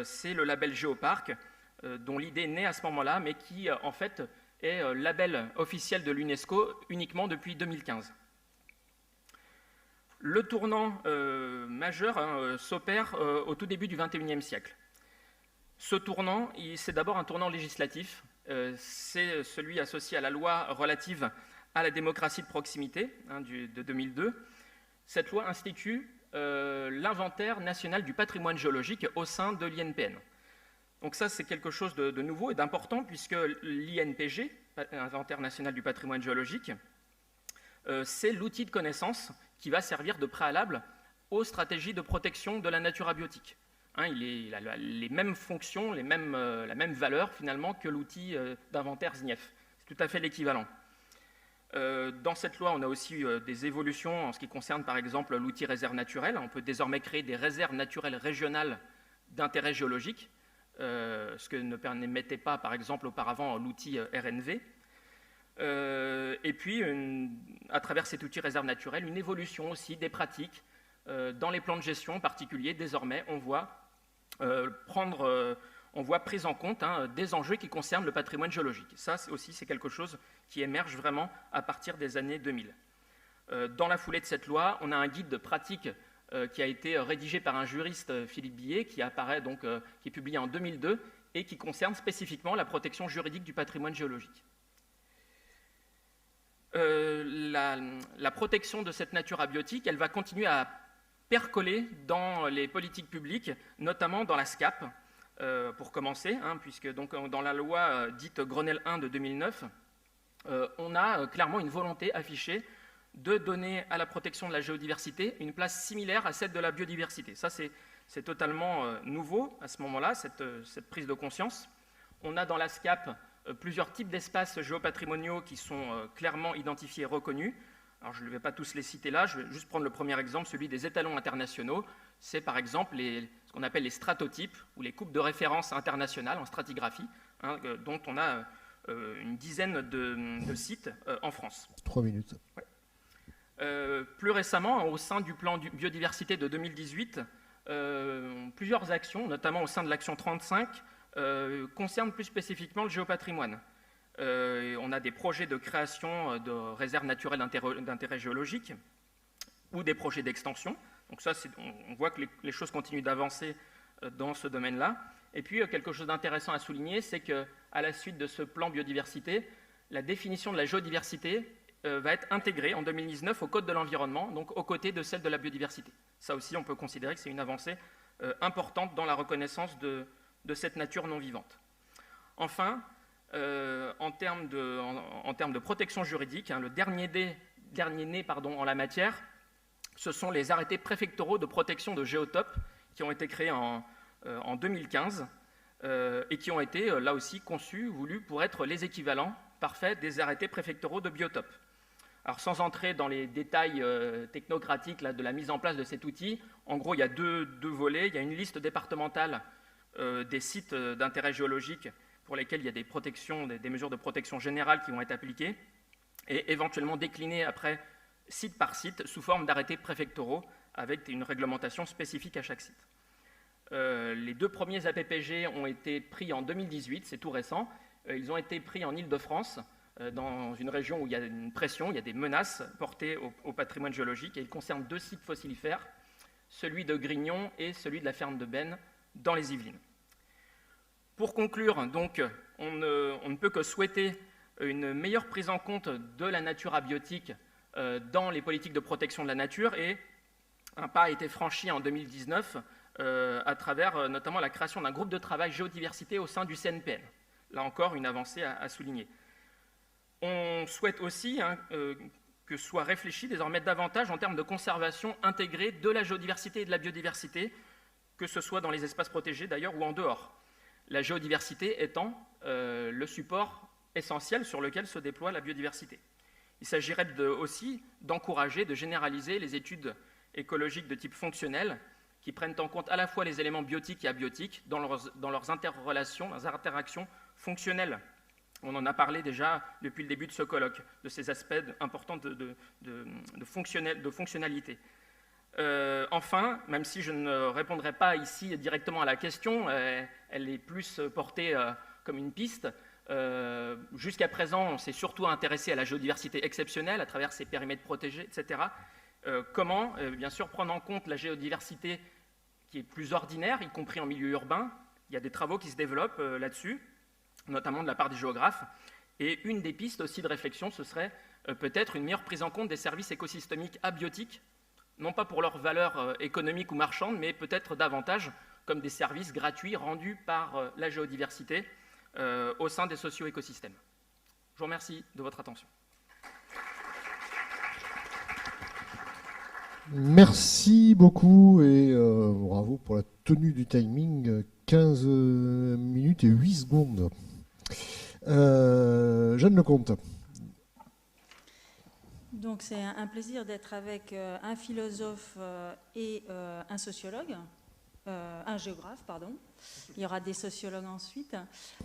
C'est le label Géoparc, dont l'idée naît à ce moment-là, mais qui en fait est label officiel de l'UNESCO uniquement depuis 2015. Le tournant majeur s'opère au tout début du XXIe siècle. Ce tournant, c'est d'abord un tournant législatif, c'est celui associé à la loi relative à la démocratie de proximité de 2002. Cette loi institue l'inventaire national du patrimoine géologique au sein de l'INPN. Donc ça, c'est quelque chose de nouveau et d'important, puisque l'INPG, Inventaire national du patrimoine géologique, c'est l'outil de connaissance qui va servir de préalable aux stratégies de protection de la nature abiotique. Il a les mêmes fonctions, la même valeur finalement que l'outil d'inventaire ZNIEF. C'est tout à fait l'équivalent. Dans cette loi, on a aussi des évolutions en ce qui concerne par exemple l'outil réserve naturelle. On peut désormais créer des réserves naturelles régionales d'intérêt géologique, ce que ne permettait pas par exemple auparavant l'outil RNV. Et puis, à travers cet outil réserve naturelle, une évolution aussi des pratiques. Dans les plans de gestion en particulier, désormais, on voit prise en compte des enjeux qui concernent le patrimoine géologique. Ça aussi, c'est quelque chose qui émerge vraiment à partir des années 2000. Dans la foulée de cette loi, on a un guide de pratique qui a été rédigé par un juriste, Philippe Billet, qui apparaît donc, qui est publié en 2002 et qui concerne spécifiquement la protection juridique du patrimoine géologique. La protection de cette nature abiotique, elle va continuer à percoler dans les politiques publiques, notamment dans la SCAP, pour commencer, puisque donc, dans la loi dite Grenelle 1 de 2009, on a clairement une volonté affichée de donner à la protection de la géodiversité une place similaire à celle de la biodiversité. Ça, c'est totalement nouveau à ce moment-là, cette prise de conscience. On a dans la SCAP plusieurs types d'espaces géopatrimoniaux qui sont clairement identifiés et reconnus. Alors, je ne vais pas tous les citer là, je vais juste prendre le premier exemple, celui des étalons internationaux. C'est par exemple ce qu'on appelle les stratotypes ou les coupes de référence internationales en stratigraphie, dont on a une dizaine de sites en France. 3 minutes. Ouais. Plus récemment, au sein du plan biodiversité de 2018, plusieurs actions, notamment au sein de l'action 35, concernent plus spécifiquement le géopatrimoine. On a des projets de création de réserves naturelles d'intérêt géologique ou des projets d'extension. Donc ça, on voit que les choses continuent d'avancer dans ce domaine-là. Et puis, quelque chose d'intéressant à souligner, c'est qu'à la suite de ce plan biodiversité, la définition de la géodiversité va être intégrée en 2019 au Code de l'environnement, donc aux côtés de celle de la biodiversité. Ça aussi, on peut considérer que c'est une avancée importante dans la reconnaissance de cette nature non vivante. Enfin, en termes de protection juridique, le dernier né en la matière, ce sont les arrêtés préfectoraux de protection de géotopes qui ont été créés en 2015 et qui ont été là aussi conçus, voulus pour être les équivalents parfaits des arrêtés préfectoraux de biotopes. Alors sans entrer dans les détails technocratiques de la mise en place de cet outil, en gros il y a deux volets. Il y a une liste départementale des sites d'intérêt géologique pour lesquels il y a des mesures de protection générale qui vont être appliquées et éventuellement déclinées après site par site sous forme d'arrêtés préfectoraux avec une réglementation spécifique à chaque site. Les deux premiers APPG ont été pris en 2018, c'est tout récent. Ils ont été pris en Île-de-France, dans une région où il y a une pression, il y a des menaces portées au patrimoine géologique et ils concernent 2 sites fossilifères, celui de Grignon et celui de la ferme de Benne dans les Yvelines. Pour conclure, donc, on ne peut que souhaiter une meilleure prise en compte de la nature abiotique dans les politiques de protection de la nature et un pas a été franchi en 2019 à travers notamment la création d'un groupe de travail géodiversité au sein du CNPN. Là encore, une avancée à souligner. On souhaite aussi que soit réfléchi désormais davantage en termes de conservation intégrée de la géodiversité et de la biodiversité, que ce soit dans les espaces protégés d'ailleurs ou en dehors. La géodiversité étant le support essentiel sur lequel se déploie la biodiversité. Il s'agirait aussi d'encourager, de généraliser les études écologiques de type fonctionnel qui prennent en compte à la fois les éléments biotiques et abiotiques dans leurs interrelations, leurs interactions fonctionnelles. On en a parlé déjà depuis le début de ce colloque, de ces aspects importants de fonctionnalité. Enfin, même si je ne répondrai pas ici directement à la question, elle est plus portée comme une piste. Jusqu'à présent, on s'est surtout intéressé à la géodiversité exceptionnelle à travers ses périmètres protégés, etc. Comment, bien sûr, prendre en compte la géodiversité qui est plus ordinaire, y compris en milieu urbain. Il y a des travaux qui se développent là-dessus, notamment de la part des géographes. Et une des pistes aussi de réflexion, ce serait peut-être une meilleure prise en compte des services écosystémiques abiotiques, non pas pour leur valeur économique ou marchande, mais peut-être davantage comme des services gratuits rendus par la géodiversité au sein des socio-écosystèmes. Je vous remercie de votre attention. Merci beaucoup et bravo pour la tenue du timing, 15 minutes et 8 secondes. Jeanne Lecomte. Donc c'est un plaisir d'être avec un philosophe et un sociologue, un géographe, pardon. Il y aura des sociologues ensuite.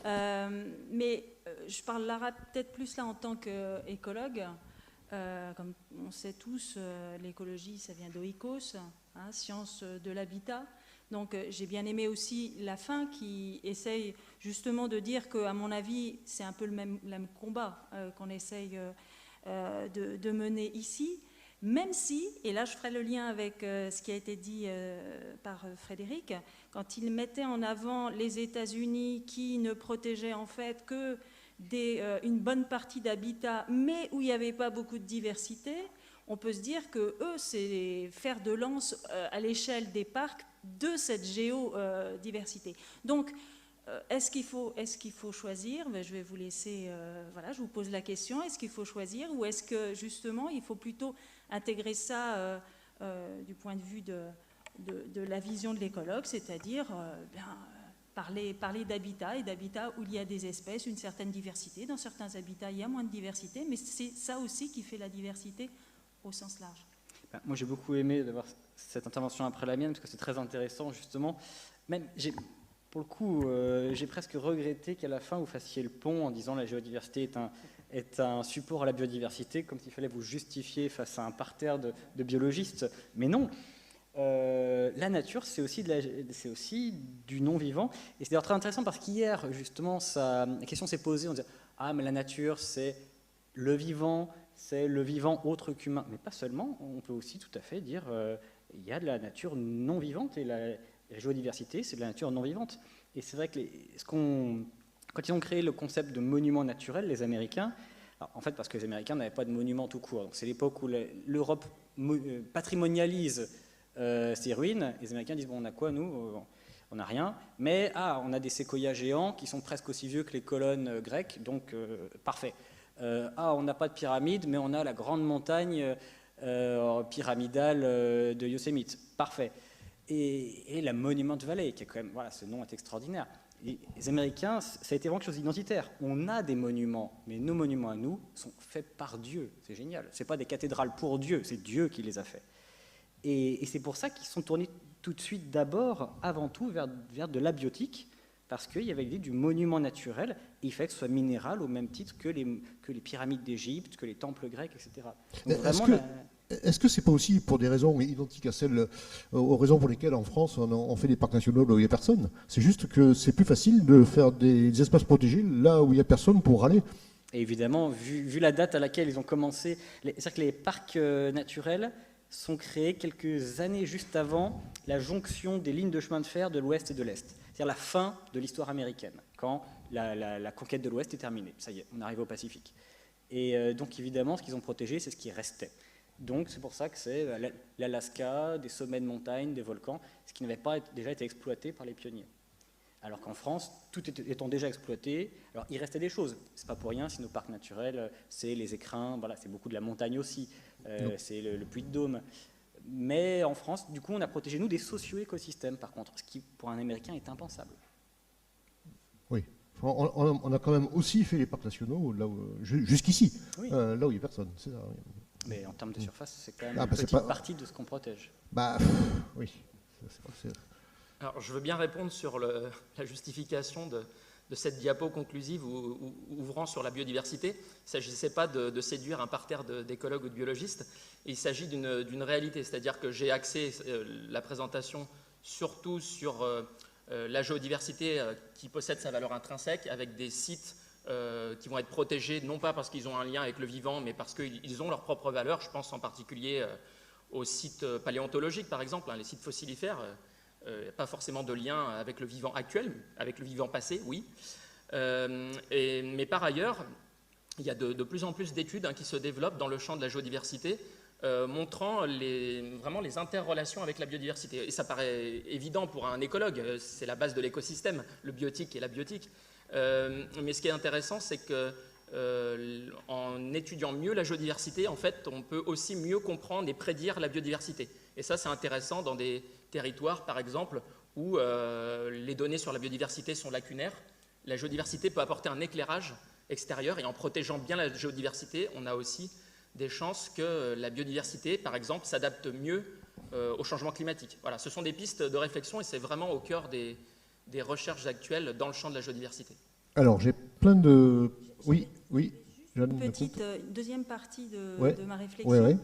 Mais je parlerai peut-être plus là en tant qu'écologue. Comme on sait tous, l'écologie, ça vient d'oikos, hein, science de l'habitat. Donc j'ai bien aimé aussi la fin qui essaye justement de dire qu'à mon avis, c'est un peu le même combat qu'on essaye de mener ici, même si, et là je ferai le lien avec ce qui a été dit par Frédéric, quand il mettait en avant les États-Unis qui ne protégeaient en fait que une bonne partie d'habitat, mais où il n'y avait pas beaucoup de diversité, on peut se dire que eux, c'est faire de lance à l'échelle des parcs de cette géodiversité. Donc, est-ce qu'il faut choisir? Je vais vous laisser, voilà, je vous pose la question, est-ce qu'il faut choisir ou est-ce que justement il faut plutôt intégrer ça du point de vue de la vision de l'écologue, c'est-à-dire parler d'habitat et d'habitat où il y a des espèces, une certaine diversité. Dans certains habitats, il y a moins de diversité, mais c'est ça aussi qui fait la diversité au sens large. Moi, j'ai beaucoup aimé d'avoir cette intervention après la mienne, parce que c'est très intéressant, justement. Même, pour le coup, j'ai presque regretté qu'à la fin, vous fassiez le pont en disant que la géodiversité est un support à la biodiversité, comme s'il fallait vous justifier face à un parterre de biologistes. Mais non, la nature, c'est aussi du non-vivant. Et c'est d'ailleurs très intéressant parce qu'hier, justement, la question s'est posée, on disait « Ah, mais la nature, c'est le vivant autre qu'humain. » Mais pas seulement, on peut aussi tout à fait dire il y a de la nature non-vivante et la géodiversité, c'est de la nature non-vivante. Et c'est vrai que quand ils ont créé le concept de monument naturel, les Américains, alors, en fait parce que les Américains n'avaient pas de monument tout court, donc c'est l'époque où l'Europe patrimonialise ses ruines, les Américains disent, bon, on a quoi nous? On n'a rien, mais on a des séquoias géants qui sont presque aussi vieux que les colonnes grecques, donc parfait. On n'a pas de pyramide, mais on a la grande montagne pyramidale de Yosemite, parfait. Et la Monument Valley, qui est quand même, voilà, ce nom est extraordinaire. Et les Américains, ça a été vraiment quelque chose d'identitaire. On a des monuments, mais nos monuments à nous sont faits par Dieu. C'est génial. Ce n'est pas des cathédrales pour Dieu, c'est Dieu qui les a faits. Et c'est pour ça qu'ils sont tournés tout de suite d'abord, avant tout, vers de l'abiotique, parce qu'il y avait l'idée du monument naturel, et il fallait que ce soit minéral au même titre que les pyramides d'Égypte, que les temples grecs, etc. Est-ce que c'est pas aussi pour des raisons identiques à celles aux raisons pour lesquelles en France on fait des parcs nationaux là où il n'y a personne? C'est juste que c'est plus facile de faire des espaces protégés là où il n'y a personne pour aller. Et évidemment, vu la date à laquelle ils ont commencé, c'est-à-dire que les parcs naturels sont créés quelques années juste avant la jonction des lignes de chemin de fer de l'Ouest et de l'Est. C'est-à-dire la fin de l'histoire américaine, quand la conquête de l'Ouest est terminée. Ça y est, on arrive au Pacifique. Et donc évidemment, ce qu'ils ont protégé, c'est ce qui restait. Donc c'est pour ça que c'est l'Alaska, des sommets de montagne, des volcans, ce qui n'avait pas déjà été exploité par les pionniers. Alors qu'en France, tout étant déjà exploité, alors il restait des choses. C'est pas pour rien si nos parcs naturels, c'est les écrins, voilà, c'est beaucoup de la montagne aussi, c'est le Puy de Dôme. Mais en France, du coup, on a protégé nous des socio-écosystèmes, par contre, ce qui pour un Américain est impensable. Oui. On a quand même aussi fait les parcs nationaux jusqu'ici, oui. Là où il n'y a personne. C'est ça, oui. Mais en termes de surface, c'est quand même une petite partie de ce qu'on protège. Oui. Alors, je veux bien répondre sur la justification cette diapo conclusive ouvrant sur la biodiversité. Il ne s'agissait pas de séduire un parterre d'écologues ou de biologistes, il s'agit d'une réalité, c'est-à-dire que j'ai axé la présentation surtout sur la géodiversité qui possède sa valeur intrinsèque, avec des sites qui vont être protégés, non pas parce qu'ils ont un lien avec le vivant, mais parce qu'ils ont leur propre valeur. Je pense en particulier aux sites paléontologiques, par exemple, les sites fossilifères. Pas forcément de lien avec le vivant actuel, avec le vivant passé, oui. Mais par ailleurs, il y a de plus en plus d'études qui se développent dans le champ de la géodiversité, montrant vraiment les interrelations avec la biodiversité. Et ça paraît évident pour un écologue, c'est la base de l'écosystème, le biotique et la biotique. Mais ce qui est intéressant, c'est que en étudiant mieux la géodiversité, en fait, on peut aussi mieux comprendre et prédire la biodiversité. Et ça, c'est intéressant dans des territoires, par exemple, où les données sur la biodiversité sont lacunaires. La géodiversité peut apporter un éclairage extérieur, et en protégeant bien la géodiversité, on a aussi des chances que la biodiversité, par exemple, s'adapte mieux au changement climatique. Voilà, ce sont des pistes de réflexion, et c'est vraiment au cœur des recherches actuelles dans le champ de la géodiversité. Alors, j'ai plein de... Oui, Jeanne. Une petite deuxième partie de ma réflexion. Ouais.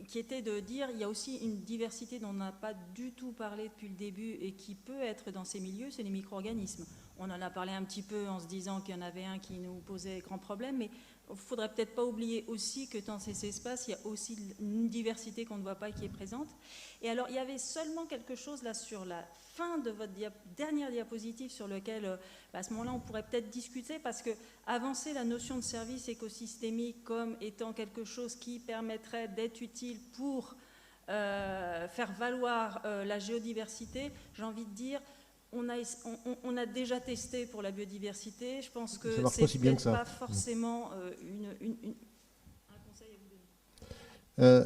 Qui était de dire il y a aussi une diversité dont on n'a pas du tout parlé depuis le début et qui peut être dans ces milieux, c'est les micro-organismes. On en a parlé un petit peu en se disant qu'il y en avait un qui nous posait grand problème, mais il ne faudrait peut-être pas oublier aussi que dans ces espaces, il y a aussi une diversité qu'on ne voit pas et qui est présente. Et alors, il y avait seulement quelque chose là sur la fin de votre dernière diapositive sur lequel, à ce moment-là, on pourrait peut-être discuter, parce que avancer la notion de service écosystémique comme étant quelque chose qui permettrait d'être utile pour faire valoir la géodiversité, j'ai envie de dire, on a déjà testé pour la biodiversité. Je pense que c'est peut-être pas forcément un conseil à vous donner.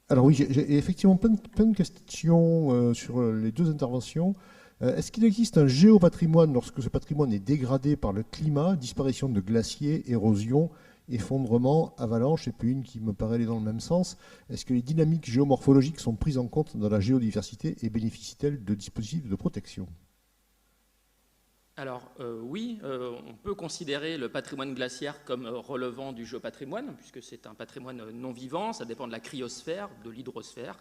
Alors oui, j'ai effectivement plein de questions sur les deux interventions. Est-ce qu'il existe un géopatrimoine lorsque ce patrimoine est dégradé par le climat, disparition de glaciers, érosion, effondrement, avalanche, et puis une qui me paraît aller dans le même sens. Est-ce que les dynamiques géomorphologiques sont prises en compte dans la géodiversité et bénéficient-elles de dispositifs de protection ? Alors oui, on peut considérer le patrimoine glaciaire comme relevant du géopatrimoine, puisque c'est un patrimoine non vivant, ça dépend de la cryosphère, de l'hydrosphère.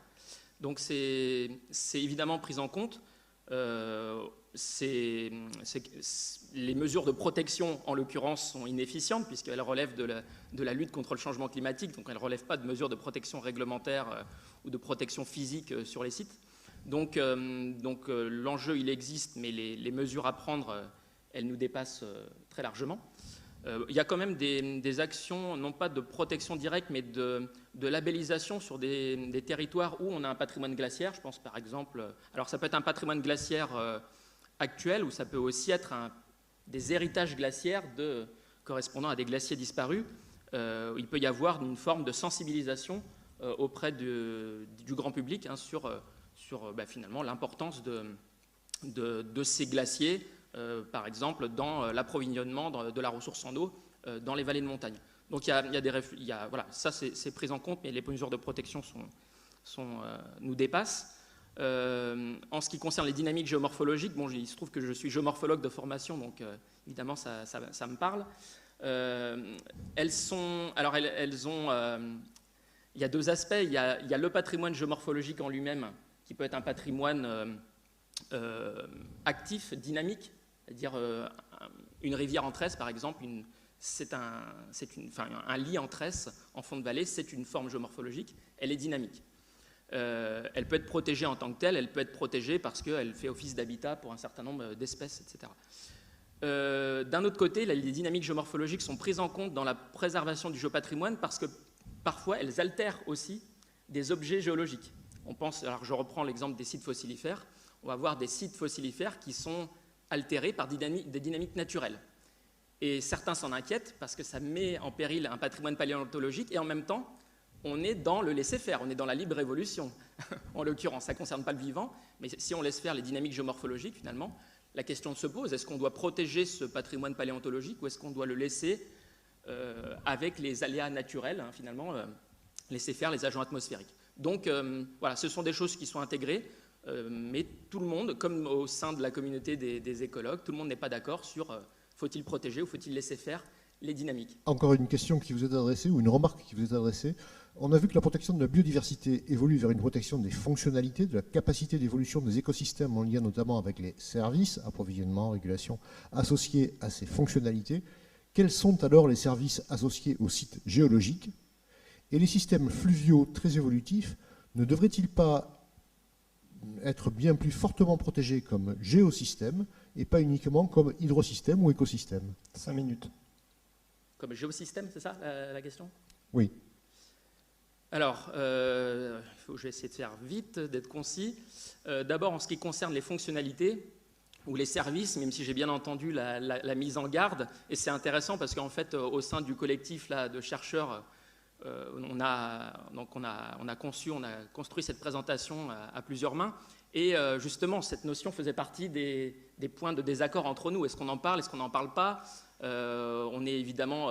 Donc c'est évidemment pris en compte. Les mesures de protection, en l'occurrence, sont inefficientes, puisqu'elles relèvent de la lutte contre le changement climatique, donc elles ne relèvent pas de mesures de protection réglementaire ou de protection physique sur les sites. Donc l'enjeu, il existe, mais les mesures à prendre, elles nous dépassent très largement. Il y a quand même des actions, non pas de protection directe, mais de labellisation sur des territoires où on a un patrimoine glaciaire. Je pense par exemple, alors ça peut être un patrimoine glaciaire actuel, ou ça peut aussi être des héritages glaciaires correspondant à des glaciers disparus. Il peut y avoir une forme de sensibilisation auprès du grand public sur finalement l'importance de ces glaciers, par exemple dans l'approvisionnement de la ressource en eau dans les vallées de montagne. Donc voilà, ça c'est pris en compte, mais les mesures de protection nous dépassent. En ce qui concerne les dynamiques géomorphologiques, il se trouve que je suis géomorphologue de formation, donc évidemment ça me parle. Il y a deux aspects. Il y a le patrimoine géomorphologique en lui-même, qui peut être un patrimoine actif, dynamique, c'est-à-dire une rivière en tresse, par exemple, un lit en tresse en fond de vallée, c'est une forme géomorphologique, elle est dynamique. Elle peut être protégée en tant que telle, elle peut être protégée parce qu'elle fait office d'habitat pour un certain nombre d'espèces, etc. D'un autre côté, les dynamiques géomorphologiques sont prises en compte dans la préservation du géopatrimoine parce que parfois elles altèrent aussi des objets géologiques. Alors je reprends l'exemple des sites fossilifères. On va voir des sites fossilifères qui sont altérés par des dynamiques naturelles. Et certains s'en inquiètent parce que ça met en péril un patrimoine paléontologique, et en même temps, on est dans le laisser-faire, on est dans la libre évolution. En l'occurrence, ça ne concerne pas le vivant, mais si on laisse faire les dynamiques géomorphologiques, finalement, la question se pose, est-ce qu'on doit protéger ce patrimoine paléontologique ou est-ce qu'on doit le laisser avec les aléas naturels, finalement, laisser faire les agents atmosphériques. Donc voilà, ce sont des choses qui sont intégrées. Mais tout le monde, comme au sein de la communauté des écologues, tout le monde n'est pas d'accord sur faut-il protéger ou faut-il laisser faire les dynamiques. Encore une question qui vous est adressée, ou une remarque qui vous est adressée. On a vu que la protection de la biodiversité évolue vers une protection des fonctionnalités, de la capacité d'évolution des écosystèmes en lien notamment avec les services, approvisionnement, régulation, associés à ces fonctionnalités. Quels sont alors les services associés aux sites géologiques? Et les systèmes fluviaux très évolutifs ne devraient-ils pas être bien plus fortement protégés comme géosystèmes et pas uniquement comme hydrosystèmes ou écosystèmes? 5 minutes. Comme géosystème, c'est ça la question? Oui. Alors, je vais essayer de faire vite, d'être concis. D'abord, en ce qui concerne les fonctionnalités ou les services, même si j'ai bien entendu la mise en garde, et c'est intéressant parce qu'en fait, au sein du collectif là, de chercheurs, on a construit cette présentation à plusieurs mains, et justement, cette notion faisait partie des points de désaccord entre nous. Est-ce qu'on en parle, est-ce qu'on n'en parle pas? On est évidemment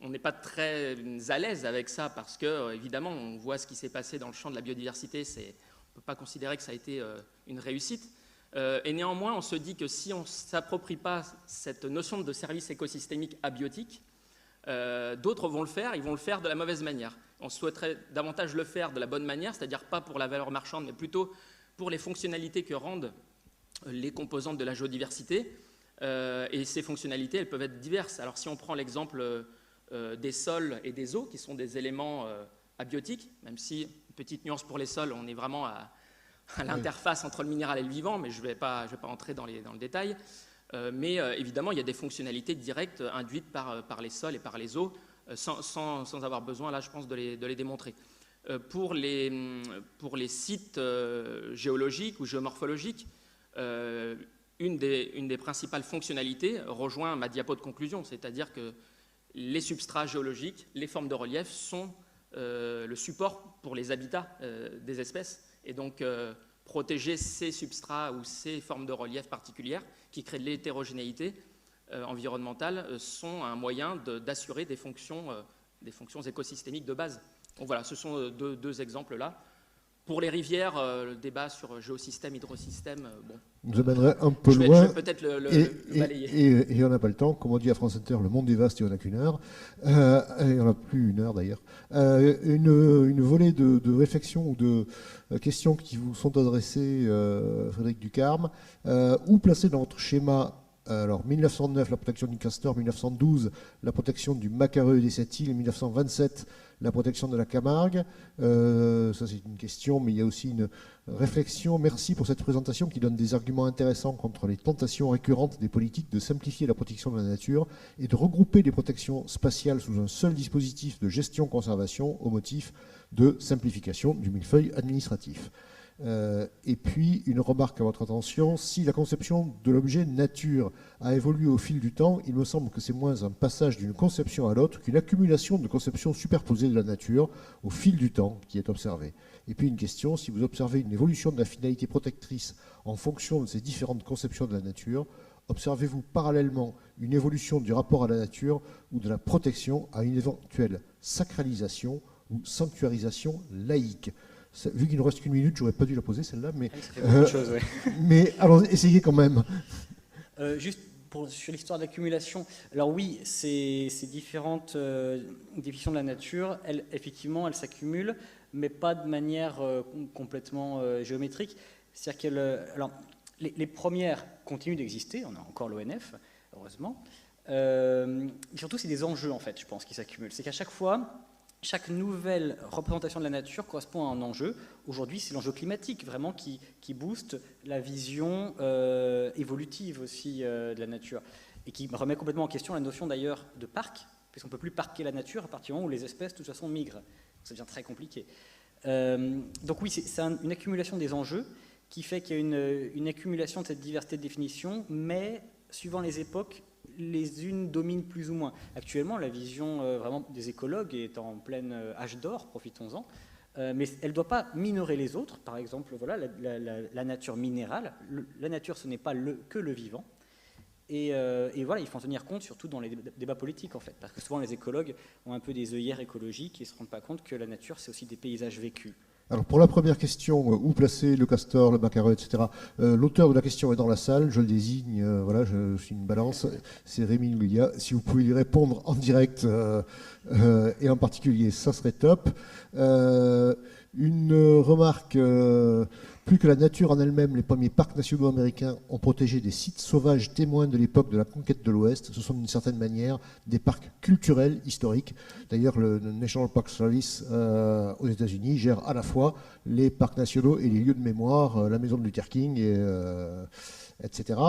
on n'est pas très à l'aise avec ça parce que, évidemment, on voit ce qui s'est passé dans le champ de la biodiversité. On ne peut pas considérer que ça a été une réussite. Et néanmoins, on se dit que si on ne s'approprie pas cette notion de service écosystémique abiotique, d'autres vont le faire, ils vont le faire de la mauvaise manière. On souhaiterait davantage le faire de la bonne manière, c'est-à-dire pas pour la valeur marchande, mais plutôt pour les fonctionnalités que rendent les composantes de la géodiversité. Et ces fonctionnalités, elles peuvent être diverses. Alors si on prend l'exemple des sols et des eaux, qui sont des éléments abiotiques, même si, une petite nuance pour les sols, on est vraiment à l'interface entre le minéral et le vivant, mais je ne vais pas entrer dans le détail. Mais évidemment, il y a des fonctionnalités directes induites par les sols et par les eaux, sans avoir besoin, là, je pense, de les démontrer. Pour les sites géologiques ou géomorphologiques, une des principales fonctionnalités rejoint ma diapo de conclusion, c'est-à-dire que les substrats géologiques, les formes de relief sont le support pour les habitats des espèces. Et donc, protéger ces substrats ou ces formes de relief particulières qui créent de l'hétérogénéité environnementale sont un moyen d'assurer des fonctions écosystémiques de base. Donc voilà, ce sont deux exemples là. Pour les rivières, le débat sur géosystème, hydrosystème, bon. Nous amènerait un peu loin. Je vais peut-être le balayer. Et on n'a pas le temps. Comme on dit à France Inter, le monde est vaste et on n'a qu'une heure. Et on n'a plus une heure d'ailleurs. Une volée de réflexions ou de questions qui vous sont adressées, Frédéric Ducarme. Où placer dans votre schéma, alors 1909, la protection du castor, 1912, la protection du macareux et des sept-îles, 1927, la protection de la Camargue. Ça, c'est une question, mais il y a aussi une réflexion. Merci pour cette présentation qui donne des arguments intéressants contre les tentations récurrentes des politiques de simplifier la protection de la nature et de regrouper les protections spatiales sous un seul dispositif de gestion-conservation au motif de simplification du millefeuille administratif. Et puis, une remarque à votre attention, si la conception de l'objet nature a évolué au fil du temps, il me semble que c'est moins un passage d'une conception à l'autre qu'une accumulation de conceptions superposées de la nature au fil du temps qui est observée. Et puis une question, si vous observez une évolution de la finalité protectrice en fonction de ces différentes conceptions de la nature, observez-vous parallèlement une évolution du rapport à la nature ou de la protection à une éventuelle sacralisation ou sanctuarisation laïque? Vu qu'il ne reste qu'une minute, j'aurais pas dû la poser celle-là, mais, ça fait beaucoup de choses, ouais. Mais alors essayez quand même. Juste sur l'histoire de l'accumulation, alors oui, ces différentes définitions de la nature, effectivement, elles s'accumulent, mais pas de manière complètement géométrique. C'est-à-dire que les premières continuent d'exister, on a encore l'ONF, heureusement. Surtout, c'est des enjeux, en fait, je pense, qui s'accumulent. C'est qu'à chaque fois, chaque nouvelle représentation de la nature correspond à un enjeu. Aujourd'hui, c'est l'enjeu climatique, vraiment, qui booste la vision évolutive aussi de la nature, et qui remet complètement en question la notion, d'ailleurs, de parc, puisqu'on ne peut plus parquer la nature à partir du moment où les espèces, de toute façon, migrent. Donc, ça devient très compliqué. Donc oui, c'est une accumulation des enjeux qui fait qu'il y a une accumulation de cette diversité de définitions, mais, suivant les époques, les unes dominent plus ou moins. Actuellement, la vision vraiment des écologues est en plein âge d'or, profitons-en, mais elle ne doit pas minorer les autres. Par exemple, voilà, la nature minérale. La nature, ce n'est pas que le vivant. Et voilà, il faut en tenir compte, surtout dans les débats politiques, en fait, parce que souvent les écologues ont un peu des œillères écologiques et ne se rendent pas compte que la nature, c'est aussi des paysages vécus. Alors pour la première question, où placer le castor, le macaron, etc. L'auteur de la question est dans la salle, je le désigne, voilà, je suis une balance, c'est Rémi Ngulia. Si vous pouvez lui répondre en direct et en particulier, ça serait top. Une remarque, plus que la nature en elle-même, les premiers parcs nationaux américains ont protégé des sites sauvages témoins de l'époque de la conquête de l'Ouest. Ce sont d'une certaine manière des parcs culturels, historiques. D'ailleurs, le National Park Service aux États-Unis gère à la fois les parcs nationaux et les lieux de mémoire, la maison de Luther King, etc.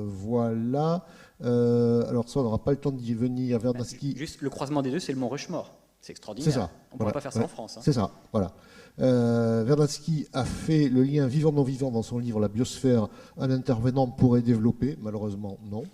Voilà. Alors ça, on n'aura pas le temps d'y venir. Vernadsky. Juste le croisement des deux, c'est le mont Rushmore. C'est extraordinaire. C'est ça. On ne pourrait pas faire ça en France. C'est ça, voilà. Vernadsky a fait le lien vivant-non-vivant dans son livre La biosphère. Un intervenant pourrait développer, malheureusement non.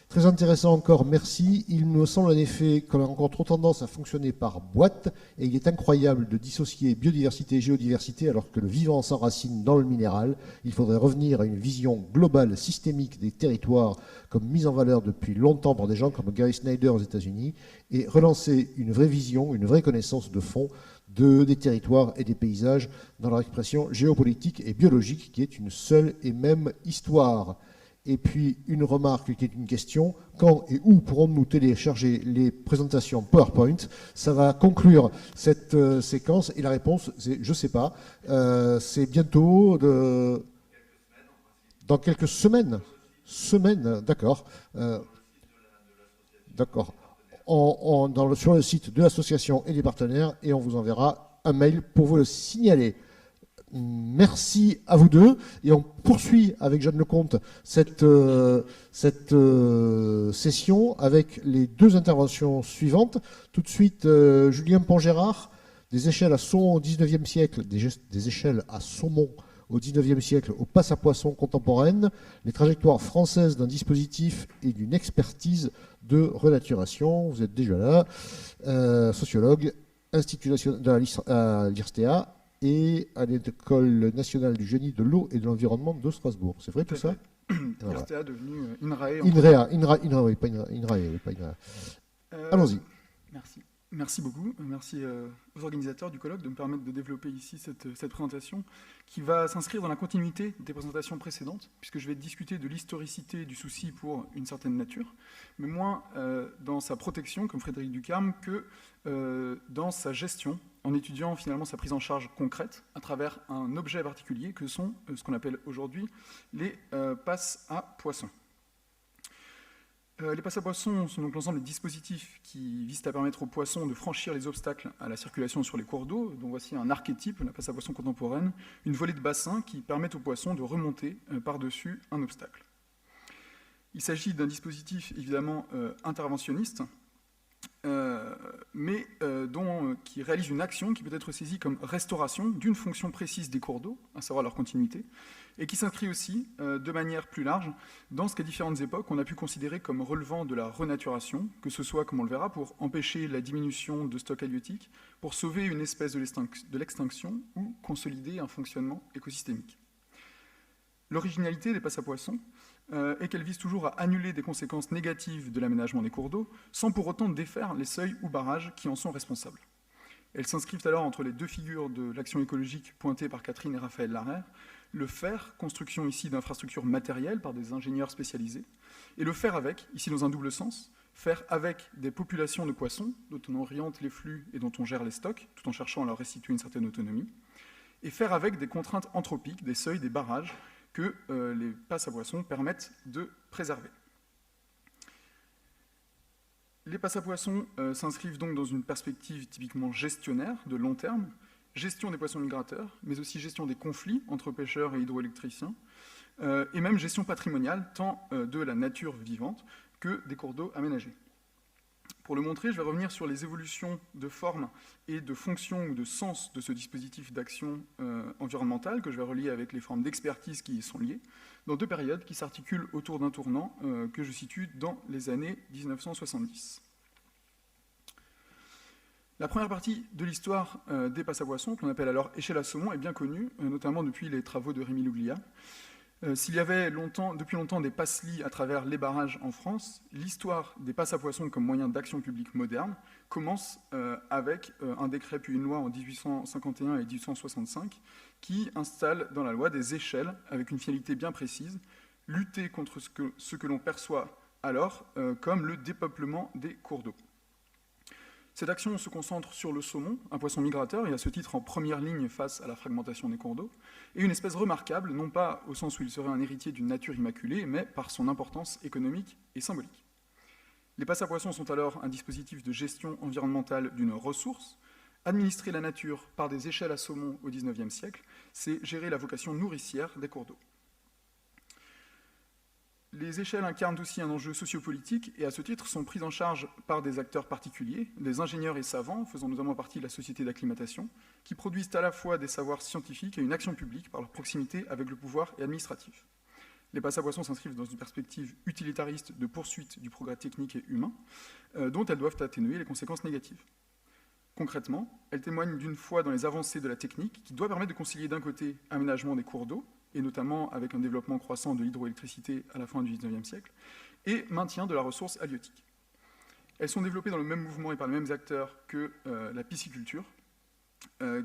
Très intéressant encore, merci. Il me semble en effet qu'on a encore trop tendance à fonctionner par boîte et il est incroyable de dissocier biodiversité et géodiversité alors que le vivant s'enracine dans le minéral. Il faudrait revenir à une vision globale, systémique des territoires comme mise en valeur depuis longtemps par des gens comme Gary Snyder aux États-Unis et relancer une vraie vision, une vraie connaissance de fond des territoires et des paysages dans leur expression géopolitique et biologique qui est une seule et même histoire. Et puis une remarque qui est une question, quand et où pourrons-nous télécharger les présentations PowerPoint? Ça va conclure cette séquence et la réponse c'est je ne sais pas. C'est bientôt, dans quelques semaines. Semaines, d'accord. D'accord. Sur le site de l'association et des partenaires et on vous enverra un mail pour vous le signaler. Merci à vous deux et on poursuit avec Jeanne Lecomte cette session avec les deux interventions suivantes. Tout de suite, Julien Pongérard, des échelles à saumon au XIXe siècle, des échelles à saumon au XIXe siècle aux passes à poissons contemporaines, les trajectoires françaises d'un dispositif et d'une expertise de renaturation. Vous êtes déjà là, sociologue, Institut national à l'IRSTEA et à l'École nationale du génie de l'eau et de l'environnement de Strasbourg. C'est vrai tout ça? l'IRSTEA devenu INRAE. INRAE, pas INRAE. Allons-y. Merci. Merci beaucoup. Merci aux organisateurs du colloque de me permettre de développer ici cette présentation qui va s'inscrire dans la continuité des présentations précédentes, puisque je vais discuter de l'historicité du souci pour une certaine nature, mais moins dans sa protection, comme Frédéric Ducarme, que dans sa gestion, en étudiant finalement sa prise en charge concrète à travers un objet particulier que sont ce qu'on appelle aujourd'hui les passes à poissons. Les passes à poissons sont donc l'ensemble des dispositifs qui visent à permettre aux poissons de franchir les obstacles à la circulation sur les cours d'eau. Donc voici un archétype, la passe à poissons contemporaine, une volée de bassins qui permettent aux poissons de remonter par-dessus un obstacle. Il s'agit d'un dispositif évidemment interventionniste, mais qui réalise une action qui peut être saisie comme restauration d'une fonction précise des cours d'eau, à savoir leur continuité, et qui s'inscrit aussi, de manière plus large, dans ce qu'à différentes époques on a pu considérer comme relevant de la renaturation, que ce soit, comme on le verra, pour empêcher la diminution de stocks halieutiques, pour sauver une espèce de l'extinction ou consolider un fonctionnement écosystémique. L'originalité des passes à poissons est qu'elles visent toujours à annuler des conséquences négatives de l'aménagement des cours d'eau, sans pour autant défaire les seuils ou barrages qui en sont responsables. Elles s'inscrivent alors entre les deux figures de l'action écologique pointées par Catherine et Raphaël Larère, le faire, construction ici d'infrastructures matérielles par des ingénieurs spécialisés, et le faire avec, ici dans un double sens, faire avec des populations de poissons, dont on oriente les flux et dont on gère les stocks, tout en cherchant à leur restituer une certaine autonomie, et faire avec des contraintes anthropiques, des seuils, des barrages, que les passes à poissons permettent de préserver. Les passes à poissons s'inscrivent donc dans une perspective typiquement gestionnaire, de long terme, gestion des poissons migrateurs, mais aussi gestion des conflits entre pêcheurs et hydroélectriciens, et même gestion patrimoniale, tant de la nature vivante que des cours d'eau aménagés. Pour le montrer, je vais revenir sur les évolutions de forme et de fonction ou de sens de ce dispositif d'action environnementale que je vais relier avec les formes d'expertise qui y sont liées, dans deux périodes qui s'articulent autour d'un tournant que je situe dans les années 1970. La première partie de l'histoire des passes à poissons, qu'on appelle alors échelle à saumon, est bien connue, notamment depuis les travaux de Rémi Luglia. S'il y avait depuis longtemps des passelis à travers les barrages en France, l'histoire des passes à poissons comme moyen d'action publique moderne commence avec un décret puis une loi en 1851 et 1865 qui installe dans la loi des échelles avec une finalité bien précise, lutter contre ce que l'on perçoit alors comme le dépeuplement des cours d'eau. Cette action se concentre sur le saumon, un poisson migrateur et à ce titre en première ligne face à la fragmentation des cours d'eau, et une espèce remarquable, non pas au sens où il serait un héritier d'une nature immaculée, mais par son importance économique et symbolique. Les passes à poissons sont alors un dispositif de gestion environnementale d'une ressource. Administrer la nature par des échelles à saumon au XIXe siècle, c'est gérer la vocation nourricière des cours d'eau. Les échelles incarnent aussi un enjeu sociopolitique et à ce titre sont prises en charge par des acteurs particuliers, des ingénieurs et savants, faisant notamment partie de la société d'acclimatation, qui produisent à la fois des savoirs scientifiques et une action publique par leur proximité avec le pouvoir et administratif. Les passes à poissons s'inscrivent dans une perspective utilitariste de poursuite du progrès technique et humain, dont elles doivent atténuer les conséquences négatives. Concrètement, elles témoignent d'une foi dans les avancées de la technique qui doit permettre de concilier d'un côté aménagement des cours d'eau, et notamment avec un développement croissant de l'hydroélectricité à la fin du XIXe siècle, et maintien de la ressource halieutique. Elles sont développées dans le même mouvement et par les mêmes acteurs que la pisciculture,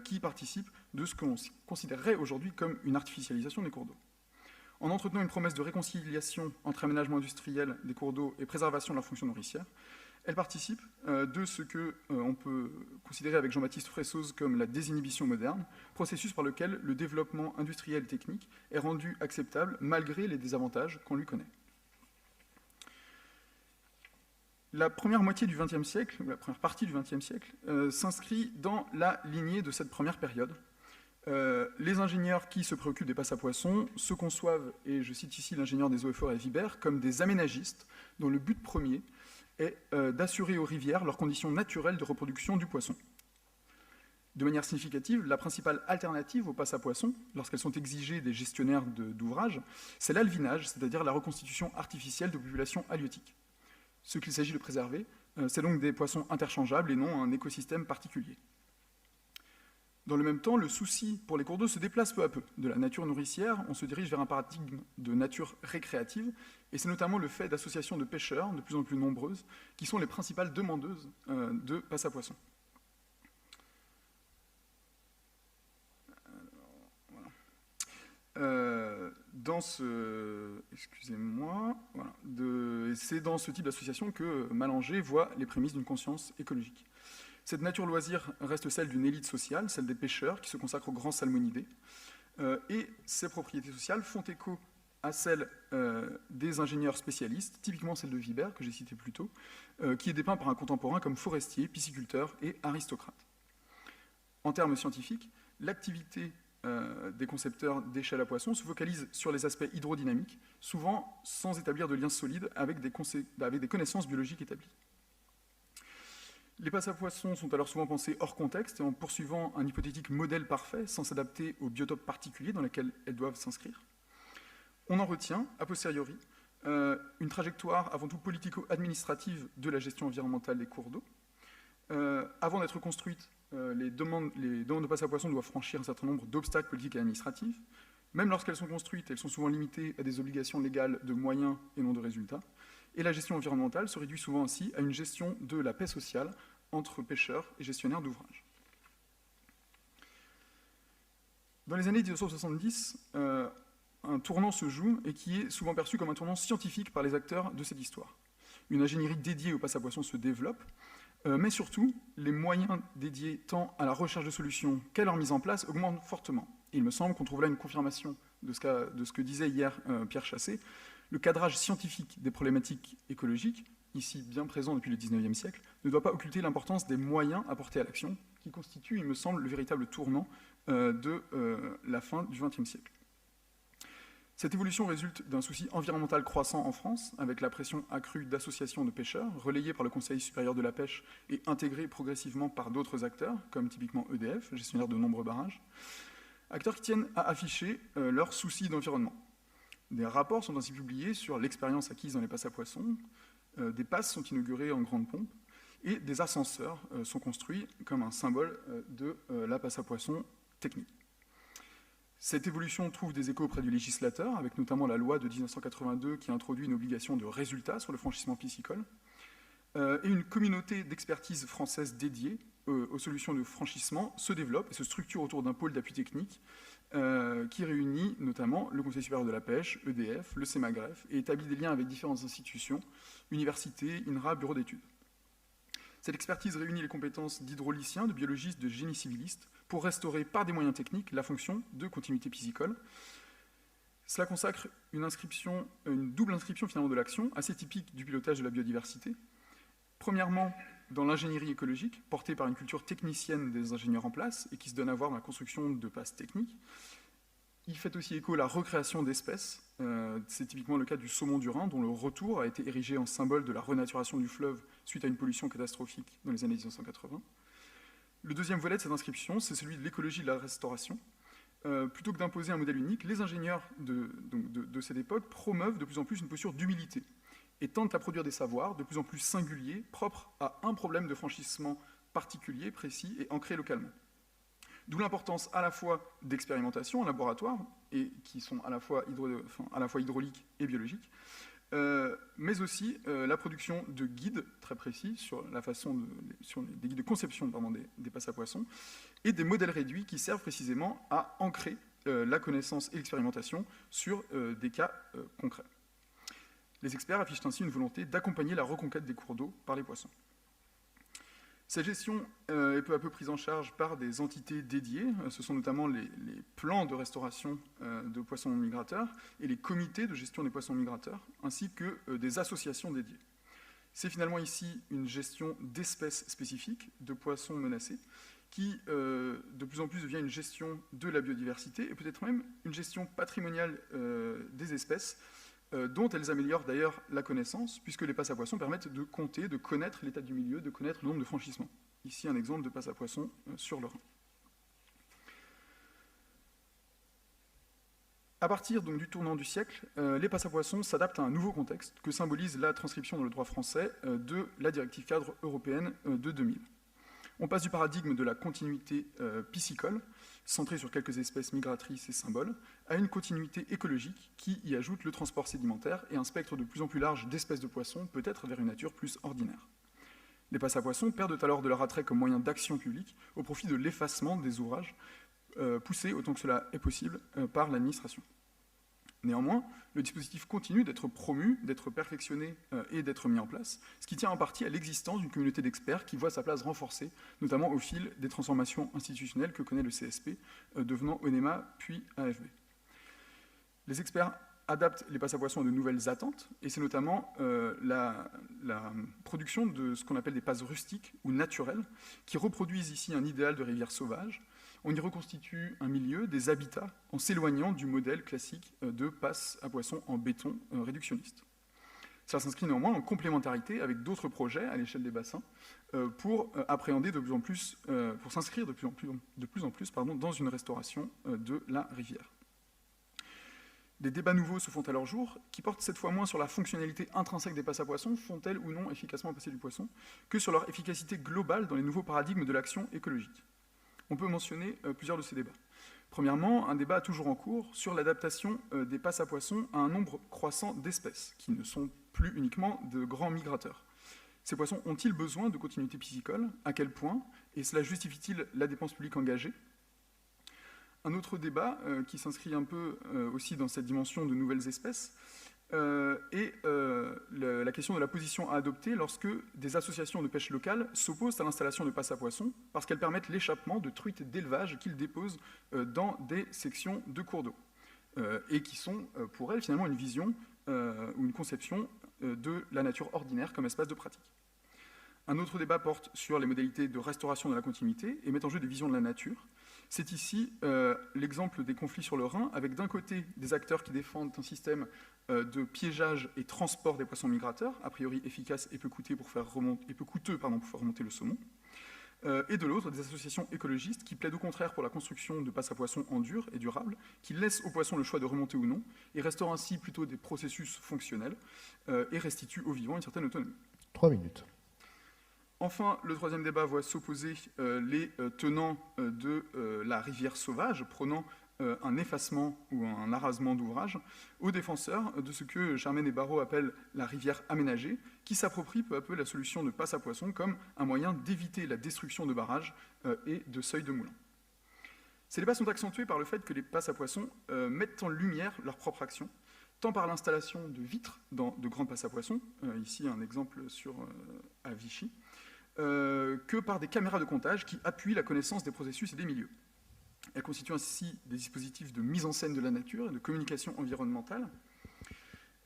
qui participe de ce qu'on considérerait aujourd'hui comme une artificialisation des cours d'eau. En entretenant une promesse de réconciliation entre aménagement industriel des cours d'eau et préservation de leur fonction nourricière, elle participe de ce qu'on peut considérer avec Jean-Baptiste Fressoz comme la désinhibition moderne, processus par lequel le développement industriel et technique est rendu acceptable malgré les désavantages qu'on lui connaît. La première moitié du XXe siècle, ou la première partie du XXe siècle, s'inscrit dans la lignée de cette première période. Les ingénieurs qui se préoccupent des passes à poissons se conçoivent, et je cite ici l'ingénieur des eaux et forêts Vibert, comme des aménagistes dont le but premier est d'assurer aux rivières leurs conditions naturelles de reproduction du poisson. De manière significative, la principale alternative aux passes à poissons, lorsqu'elles sont exigées des gestionnaires d'ouvrages, c'est l'alvinage, c'est-à-dire la reconstitution artificielle de populations halieutiques. Ce qu'il s'agit de préserver, c'est donc des poissons interchangeables et non un écosystème particulier. Dans le même temps, le souci pour les cours d'eau se déplace peu à peu. De la nature nourricière, on se dirige vers un paradigme de nature récréative, et c'est notamment le fait d'associations de pêcheurs, de plus en plus nombreuses, qui sont les principales demandeuses de passes à poissons. C'est dans ce type d'association que Mallanger voit les prémices d'une conscience écologique. Cette nature loisir reste celle d'une élite sociale, celle des pêcheurs qui se consacrent aux grands salmonidés, et ces propriétés sociales font écho à celles des ingénieurs spécialistes, typiquement celle de Vibert, que j'ai cité plus tôt, qui est dépeint par un contemporain comme forestier, pisciculteur et aristocrate. En termes scientifiques, l'activité des concepteurs d'échelles à poissons se focalise sur les aspects hydrodynamiques, souvent sans établir de lien solide avec des connaissances biologiques établies. Les passes à poissons sont alors souvent pensées hors contexte et en poursuivant un hypothétique modèle parfait sans s'adapter aux biotopes particuliers dans lesquels elles doivent s'inscrire. On en retient, a posteriori, une trajectoire avant tout politico-administrative de la gestion environnementale des cours d'eau. Avant d'être construites, les demandes de passes à poissons doivent franchir un certain nombre d'obstacles politiques et administratifs. Même lorsqu'elles sont construites, elles sont souvent limitées à des obligations légales de moyens et non de résultats. Et la gestion environnementale se réduit souvent ainsi à une gestion de la paix sociale entre pêcheurs et gestionnaires d'ouvrages. Dans les années 1970, un tournant se joue et qui est souvent perçu comme un tournant scientifique par les acteurs de cette histoire. Une ingénierie dédiée aux passes à poissons se développe, mais surtout, les moyens dédiés tant à la recherche de solutions qu'à leur mise en place augmentent fortement. Et il me semble qu'on trouve là une confirmation de ce que disait hier Pierre Chassé. Le cadrage scientifique des problématiques écologiques, ici bien présent depuis le XIXe siècle, ne doit pas occulter l'importance des moyens apportés à l'action, qui constitue, il me semble, le véritable tournant de la fin du XXe siècle. Cette évolution résulte d'un souci environnemental croissant en France, avec la pression accrue d'associations de pêcheurs, relayées par le Conseil supérieur de la pêche et intégrées progressivement par d'autres acteurs, comme typiquement EDF, gestionnaire de nombreux barrages, acteurs qui tiennent à afficher leurs soucis d'environnement. Des rapports sont ainsi publiés sur l'expérience acquise dans les passes à poissons, des passes sont inaugurées en grande pompe, et des ascenseurs sont construits comme un symbole de la passe à poissons technique. Cette évolution trouve des échos auprès du législateur, avec notamment la loi de 1982 qui introduit une obligation de résultat sur le franchissement piscicole, et une communauté d'expertise française dédiée aux solutions de franchissement se développe et se structure autour d'un pôle d'appui technique qui réunit notamment le Conseil supérieur de la pêche, EDF, le CEMAGREF, et établit des liens avec différentes institutions, universités, INRA, bureaux d'études. Cette expertise réunit les compétences d'hydrauliciens, de biologistes, de génie civiliste pour restaurer par des moyens techniques la fonction de continuité piscicole. Cela consacre une double inscription finalement de l'action, assez typique du pilotage de la biodiversité. Premièrement, dans l'ingénierie écologique, portée par une culture technicienne des ingénieurs en place et qui se donne à voir dans la construction de passes techniques. Il fait aussi écho à la recréation d'espèces. C'est typiquement le cas du saumon du Rhin, dont le retour a été érigé en symbole de la renaturation du fleuve suite à une pollution catastrophique dans les années 1980. Le deuxième volet de cette inscription, c'est celui de l'écologie de la restauration. Plutôt que d'imposer un modèle unique, les ingénieurs de cette époque promeuvent de plus en plus une posture d'humilité et tentent à produire des savoirs de plus en plus singuliers, propres à un problème de franchissement particulier, précis et ancré localement. D'où l'importance à la fois d'expérimentations en laboratoire, et qui sont à la fois hydrauliques et biologiques, mais aussi la production de guides très précis sur des guides de conception des passes à poissons, et des modèles réduits qui servent précisément à ancrer la connaissance et l'expérimentation sur des cas concrets. Les experts affichent ainsi une volonté d'accompagner la reconquête des cours d'eau par les poissons. Cette gestion est peu à peu prise en charge par des entités dédiées. Ce sont notamment les plans de restauration de poissons migrateurs et les comités de gestion des poissons migrateurs, ainsi que des associations dédiées. C'est finalement ici une gestion d'espèces spécifiques, de poissons menacés, qui de plus en plus devient une gestion de la biodiversité et peut-être même une gestion patrimoniale des espèces, dont elles améliorent d'ailleurs la connaissance, puisque les passes à poissons permettent de compter, de connaître l'état du milieu, de connaître le nombre de franchissements. Ici, un exemple de passe à poissons sur le Rhin. À partir donc, du tournant du siècle, les passes à poissons s'adaptent à un nouveau contexte que symbolise la transcription dans le droit français de la directive cadre européenne de 2000. On passe du paradigme de la continuité piscicole, centrée sur quelques espèces migratrices et symboles, à une continuité écologique qui y ajoute le transport sédimentaire et un spectre de plus en plus large d'espèces de poissons, peut-être vers une nature plus ordinaire. Les passes à poissons perdent alors de leur attrait comme moyen d'action publique au profit de l'effacement des ouvrages poussés autant que cela est possible par l'administration. Néanmoins, le dispositif continue d'être promu, d'être perfectionné et d'être mis en place, ce qui tient en partie à l'existence d'une communauté d'experts qui voit sa place renforcée, notamment au fil des transformations institutionnelles que connaît le CSP, devenant ONEMA puis AFB. Les experts adaptent les passes à poissons à de nouvelles attentes, et c'est notamment la production de ce qu'on appelle des passes rustiques ou naturelles, qui reproduisent ici un idéal de rivière sauvage. On y reconstitue un milieu, des habitats, en s'éloignant du modèle classique de passe à poissons en béton réductionniste. Cela s'inscrit néanmoins en complémentarité avec d'autres projets à l'échelle des bassins pour appréhender de plus en plus, pour s'inscrire de plus en plus dans une restauration de la rivière. Des débats nouveaux se font alors jour, qui portent cette fois moins sur la fonctionnalité intrinsèque des passes à poissons, font-elles ou non efficacement passer du poisson, que sur leur efficacité globale dans les nouveaux paradigmes de l'action écologique. On peut mentionner plusieurs de ces débats. Premièrement, un débat toujours en cours sur l'adaptation des passes à poissons à un nombre croissant d'espèces, qui ne sont plus uniquement de grands migrateurs. Ces poissons ont-ils besoin de continuité piscicole? À quel point? Et cela justifie-t-il la dépense publique engagée? Un autre débat qui s'inscrit un peu aussi dans cette dimension de nouvelles espèces est la question de la position à adopter lorsque des associations de pêche locales s'opposent à l'installation de passes à poissons parce qu'elles permettent l'échappement de truites d'élevage qu'ils déposent dans des sections de cours d'eau et qui sont pour elles finalement une vision ou une conception de la nature ordinaire comme espace de pratique. Un autre débat porte sur les modalités de restauration de la continuité et met en jeu des visions de la nature. C'est ici l'exemple des conflits sur le Rhin, avec d'un côté des acteurs qui défendent un système de piégeage et transport des poissons migrateurs, a priori efficace et peu coûteux pour faire remonter le saumon, et de l'autre des associations écologistes qui plaident au contraire pour la construction de passes à poissons en dur et durables, qui laissent aux poissons le choix de remonter ou non, et restaurent ainsi plutôt des processus fonctionnels, et restituent aux vivants une certaine autonomie. 3 minutes. Enfin, le troisième débat voit s'opposer les tenants de la rivière sauvage, prônant un effacement ou un arasement d'ouvrage aux défenseurs de ce que Germaine et Barrault appellent la rivière aménagée, qui s'approprie peu à peu la solution de passe à poisson comme un moyen d'éviter la destruction de barrages et de seuils de moulins. Ces débats sont accentués par le fait que les passes à poissons mettent en lumière leur propre action, tant par l'installation de vitres dans de grandes passes à poissons, ici un exemple à Vichy, que par des caméras de comptage qui appuient la connaissance des processus et des milieux. Elles constituent ainsi des dispositifs de mise en scène de la nature et de communication environnementale.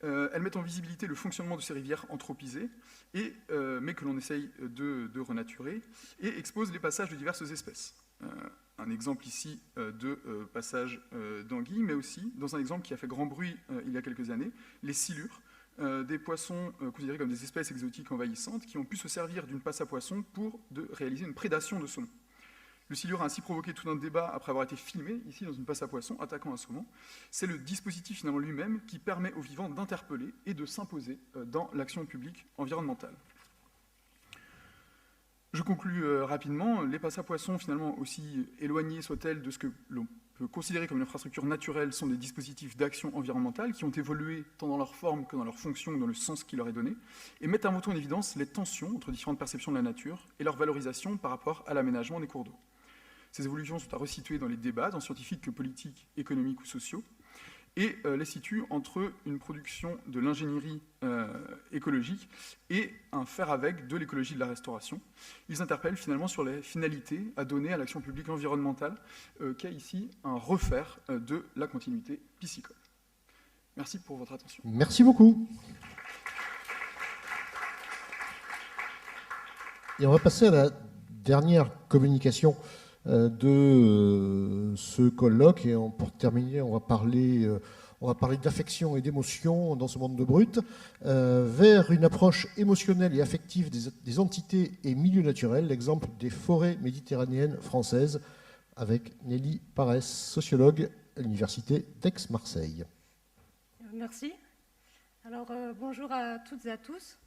Elles mettent en visibilité le fonctionnement de ces rivières anthropisées, mais que l'on essaye de renaturer, et exposent les passages de diverses espèces. Un exemple ici de passage d'anguilles, mais aussi, dans un exemple qui a fait grand bruit il y a quelques années, les silures, des poissons considérés comme des espèces exotiques envahissantes, qui ont pu se servir d'une passe à poissons pour réaliser une prédation de saumon. Le silure a ainsi provoqué tout un débat après avoir été filmé, ici dans une passe à poissons, attaquant un saumon. C'est le dispositif finalement lui-même qui permet aux vivants d'interpeller et de s'imposer dans l'action publique environnementale. Je conclus rapidement. Les passes à poissons, finalement, aussi éloignées soient-elles de ce que l'on peut considérer comme une infrastructure naturelle, sont des dispositifs d'action environnementale qui ont évolué tant dans leur forme que dans leur fonction ou dans le sens qui leur est donné, et mettent avant tout en évidence les tensions entre différentes perceptions de la nature et leur valorisation par rapport à l'aménagement des cours d'eau. Ces évolutions sont à resituer dans les débats, tant scientifiques que politiques, économiques ou sociaux, et les situent entre une production de l'ingénierie écologique et un faire avec de l'écologie de la restauration. Ils interpellent finalement sur les finalités à donner à l'action publique environnementale, qui a ici un refaire de la continuité piscicole. Merci pour votre attention. Merci beaucoup. Et on va passer à la dernière communication de ce colloque. Et pour terminer, on va parler d'affection et d'émotion dans ce monde de brut, vers une approche émotionnelle et affective des entités et milieux naturels, l'exemple des forêts méditerranéennes françaises, avec Nelly Parès, sociologue à l'Université d'Aix-Marseille. Merci. Alors, bonjour à toutes et à tous.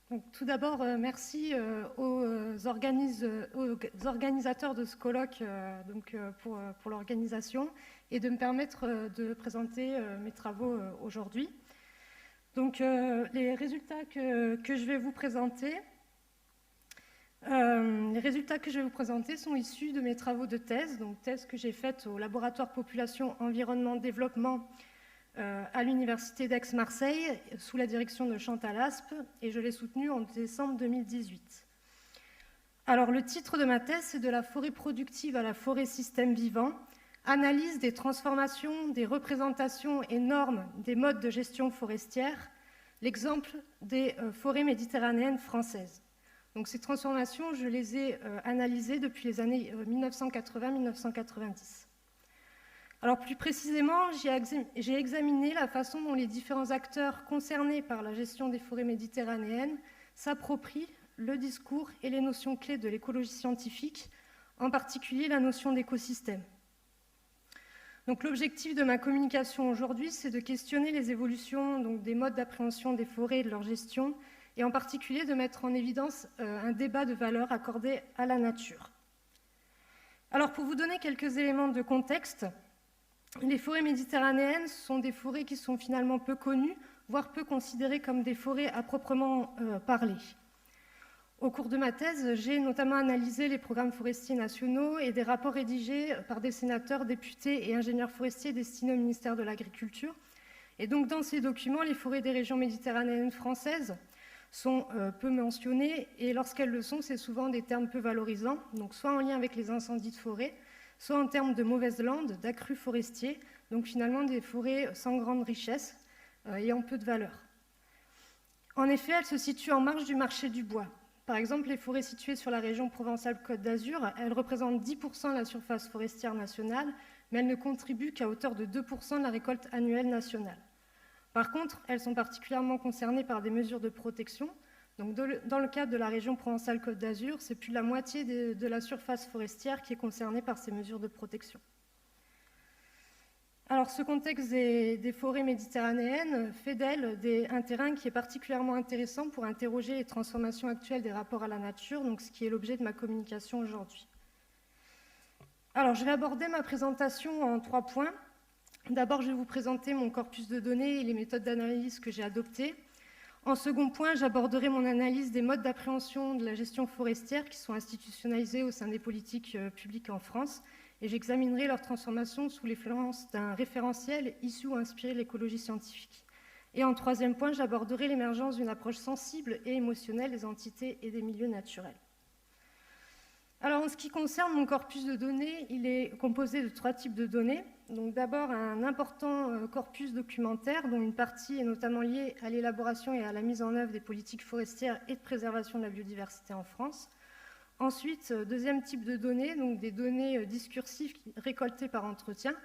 Donc, tout d'abord, merci aux organisateurs de ce colloque pour l'organisation et de me permettre de présenter mes travaux aujourd'hui. Donc, les résultats que je vais vous présenter, sont issus de mes travaux de thèse, donc thèse que j'ai faite au laboratoire Population, Environnement, Développement à l'Université d'Aix-Marseille, sous la direction de Chantal Aspe, et je l'ai soutenue en décembre 2018. Alors, le titre de ma thèse, c'est « De la forêt productive à la forêt système vivant, analyse des transformations, des représentations et normes des modes de gestion forestière, l'exemple des forêts méditerranéennes françaises ». Donc, ces transformations, je les ai analysées depuis les années 1980-1990. Alors plus précisément, j'ai examiné la façon dont les différents acteurs concernés par la gestion des forêts méditerranéennes s'approprient le discours et les notions clés de l'écologie scientifique, en particulier la notion d'écosystème. Donc l'objectif de ma communication aujourd'hui, c'est de questionner les évolutions des modes d'appréhension des forêts et de leur gestion, et en particulier de mettre en évidence un débat de valeurs accordé à la nature. Alors pour vous donner quelques éléments de contexte, les forêts méditerranéennes sont des forêts qui sont finalement peu connues, voire peu considérées comme des forêts à proprement parler. Au cours de ma thèse, j'ai notamment analysé les programmes forestiers nationaux et des rapports rédigés par des sénateurs, députés et ingénieurs forestiers destinés au ministère de l'Agriculture. Et donc dans ces documents, les forêts des régions méditerranéennes françaises sont peu mentionnées, et lorsqu'elles le sont, c'est souvent des termes peu valorisants, donc soit en lien avec les incendies de forêt, soit en termes de mauvaises landes, d'accrus forestiers, donc finalement des forêts sans grande richesse et en peu de valeur. En effet, elles se situent en marge du marché du bois. Par exemple, les forêts situées sur la région Provence-Alpes-Côte d'Azur, elles représentent 10% de la surface forestière nationale, mais elles ne contribuent qu'à hauteur de 2% de la récolte annuelle nationale. Par contre, elles sont particulièrement concernées par des mesures de protection. Donc, dans le cadre de la région Provence-Alpes-Côte d'Azur, c'est plus de la moitié de la surface forestière qui est concernée par ces mesures de protection. Alors, ce contexte des forêts méditerranéennes fait d'elles un terrain qui est particulièrement intéressant pour interroger les transformations actuelles des rapports à la nature, donc ce qui est l'objet de ma communication aujourd'hui. Alors, je vais aborder ma présentation en 3 points. D'abord, je vais vous présenter mon corpus de données et les méthodes d'analyse que j'ai adoptées. En second point, j'aborderai mon analyse des modes d'appréhension de la gestion forestière qui sont institutionnalisés au sein des politiques publiques en France, et j'examinerai leur transformation sous l'influence d'un référentiel issu ou inspiré de l'écologie scientifique. Et en troisième point, j'aborderai l'émergence d'une approche sensible et émotionnelle des entités et des milieux naturels. Alors, en ce qui concerne mon corpus de données, il est composé de 3 types de données. Donc, d'abord, un important corpus documentaire, dont une partie est notamment liée à l'élaboration et à la mise en œuvre des politiques forestières et de préservation de la biodiversité en France. Ensuite, deuxième type de données, donc des données discursives récoltées par entretien,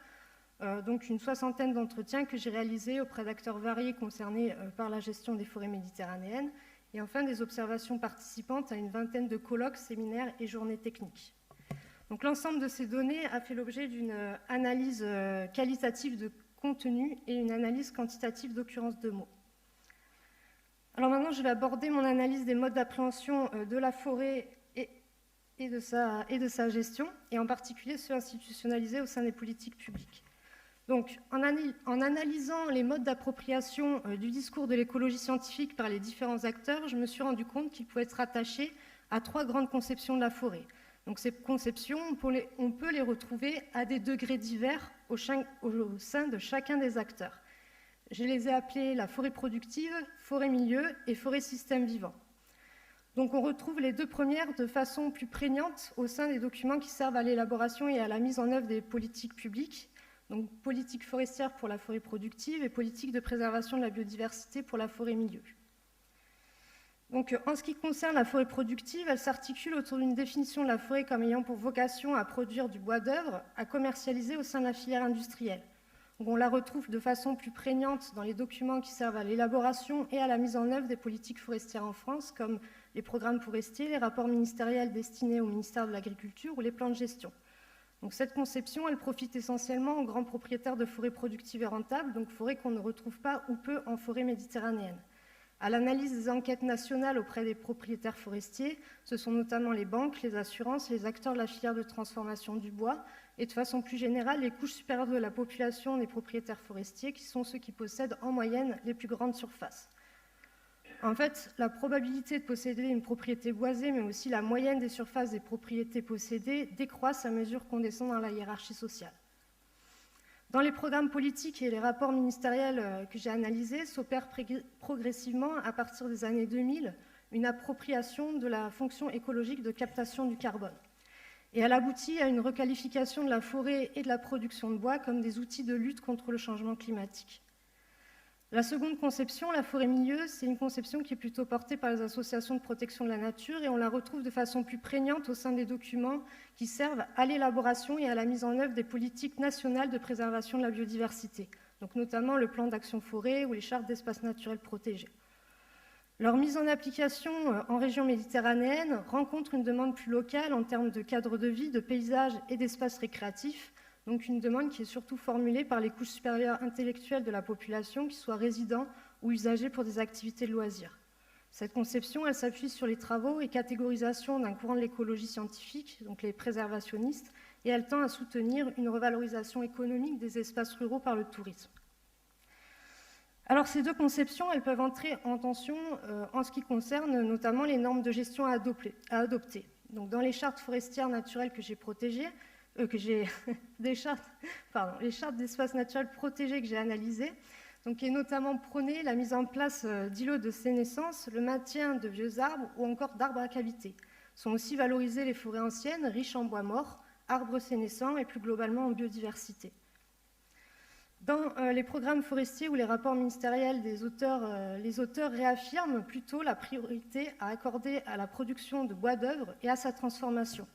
donc une 60aine d'entretiens que j'ai réalisés auprès d'acteurs variés concernés par la gestion des forêts méditerranéennes, et enfin des observations participantes à une 20aine de colloques, séminaires et journées techniques. Donc l'ensemble de ces données a fait l'objet d'une analyse qualitative de contenu et une analyse quantitative d'occurrence de mots. Alors maintenant, je vais aborder mon analyse des modes d'appréhension de la forêt et de sa gestion, et en particulier ceux institutionnalisés au sein des politiques publiques. Donc, en analysant les modes d'appropriation du discours de l'écologie scientifique par les différents acteurs, je me suis rendu compte qu'ils pouvaient être attachés à 3 grandes conceptions de la forêt. Donc, ces conceptions, on peut les retrouver à des degrés divers au sein de chacun des acteurs. Je les ai appelées la forêt productive, forêt milieu et forêt système vivant. Donc, on retrouve les 2 premières de façon plus prégnante au sein des documents qui servent à l'élaboration et à la mise en œuvre des politiques publiques. Donc, politique forestière pour la forêt productive et politique de préservation de la biodiversité pour la forêt milieu. Donc, en ce qui concerne la forêt productive, elle s'articule autour d'une définition de la forêt comme ayant pour vocation à produire du bois d'œuvre, à commercialiser au sein de la filière industrielle. Donc, on la retrouve de façon plus prégnante dans les documents qui servent à l'élaboration et à la mise en œuvre des politiques forestières en France, comme les programmes forestiers, les rapports ministériels destinés au ministère de l'Agriculture ou les plans de gestion. Donc, cette conception, elle profite essentiellement aux grands propriétaires de forêts productives et rentables, donc forêts qu'on ne retrouve pas ou peu en forêt méditerranéenne. À l'analyse des enquêtes nationales auprès des propriétaires forestiers, ce sont notamment les banques, les assurances, les acteurs de la filière de transformation du bois et de façon plus générale les couches supérieures de la population des propriétaires forestiers qui sont ceux qui possèdent en moyenne les plus grandes surfaces. En fait, la probabilité de posséder une propriété boisée, mais aussi la moyenne des surfaces des propriétés possédées, décroissent à mesure qu'on descend dans la hiérarchie sociale. Dans les programmes politiques et les rapports ministériels que j'ai analysés, s'opère progressivement, à partir des années 2000, une appropriation de la fonction écologique de captation du carbone. Et elle aboutit à une requalification de la forêt et de la production de bois comme des outils de lutte contre le changement climatique. La seconde conception, la forêt milieu, c'est une conception qui est plutôt portée par les associations de protection de la nature et on la retrouve de façon plus prégnante au sein des documents qui servent à l'élaboration et à la mise en œuvre des politiques nationales de préservation de la biodiversité, donc notamment le plan d'action forêt ou les chartes d'espaces naturels protégés. Leur mise en application en région méditerranéenne rencontre une demande plus locale en termes de cadre de vie, de paysages et d'espaces récréatifs, donc une demande qui est surtout formulée par les couches supérieures intellectuelles de la population, qu'ils soient résidents ou usagers pour des activités de loisirs. Cette conception, elle s'appuie sur les travaux et catégorisations d'un courant de l'écologie scientifique, donc les préservationnistes, et elle tend à soutenir une revalorisation économique des espaces ruraux par le tourisme. Alors ces 2 conceptions, elles peuvent entrer en tension en ce qui concerne notamment les normes de gestion à adopter. Donc dans les chartes forestières naturelles que j'ai protégées, les chartes d'espaces naturels protégés que j'ai analysées, donc est notamment prônée la mise en place d'îlots de sénescence, le maintien de vieux arbres ou encore d'arbres à cavité. Sont aussi valorisées les forêts anciennes, riches en bois morts, arbres sénescents et plus globalement en biodiversité. Dans les programmes forestiers ou les rapports ministériels des auteurs, les auteurs réaffirment plutôt la priorité à accorder à la production de bois d'œuvre et à sa transformation.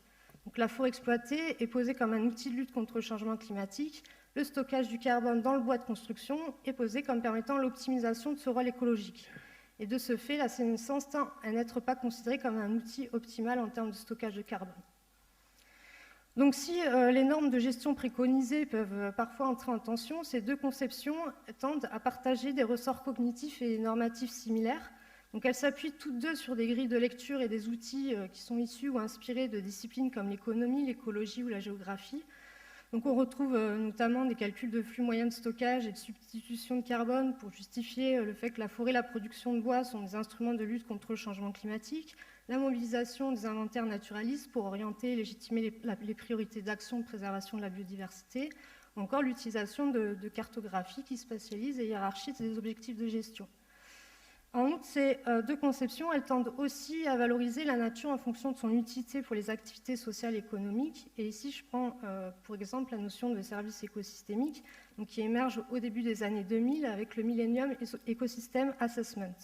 Donc, la forêt exploitée est posée comme un outil de lutte contre le changement climatique. Le stockage du carbone dans le bois de construction est posé comme permettant l'optimisation de ce rôle écologique. Et de ce fait, la sénescence tend à n'être pas considérée comme un outil optimal en termes de stockage de carbone. Donc si les normes de gestion préconisées peuvent parfois entrer en tension, ces 2 conceptions tendent à partager des ressorts cognitifs et normatifs similaires. Donc elles s'appuient toutes deux sur des grilles de lecture et des outils qui sont issus ou inspirés de disciplines comme l'économie, l'écologie ou la géographie. Donc on retrouve notamment des calculs de flux moyen de stockage et de substitution de carbone pour justifier le fait que la forêt et la production de bois sont des instruments de lutte contre le changement climatique, la mobilisation des inventaires naturalistes pour orienter et légitimer les priorités d'action de préservation de la biodiversité, ou encore l'utilisation de cartographie qui spatialise et hiérarchise des objectifs de gestion. En outre, ces deux conceptions, elles tendent aussi à valoriser la nature en fonction de son utilité pour les activités sociales et économiques. Et ici, je prends pour exemple la notion de service écosystémique, donc qui émerge au début des années 2000 avec le Millennium Ecosystem Assessment.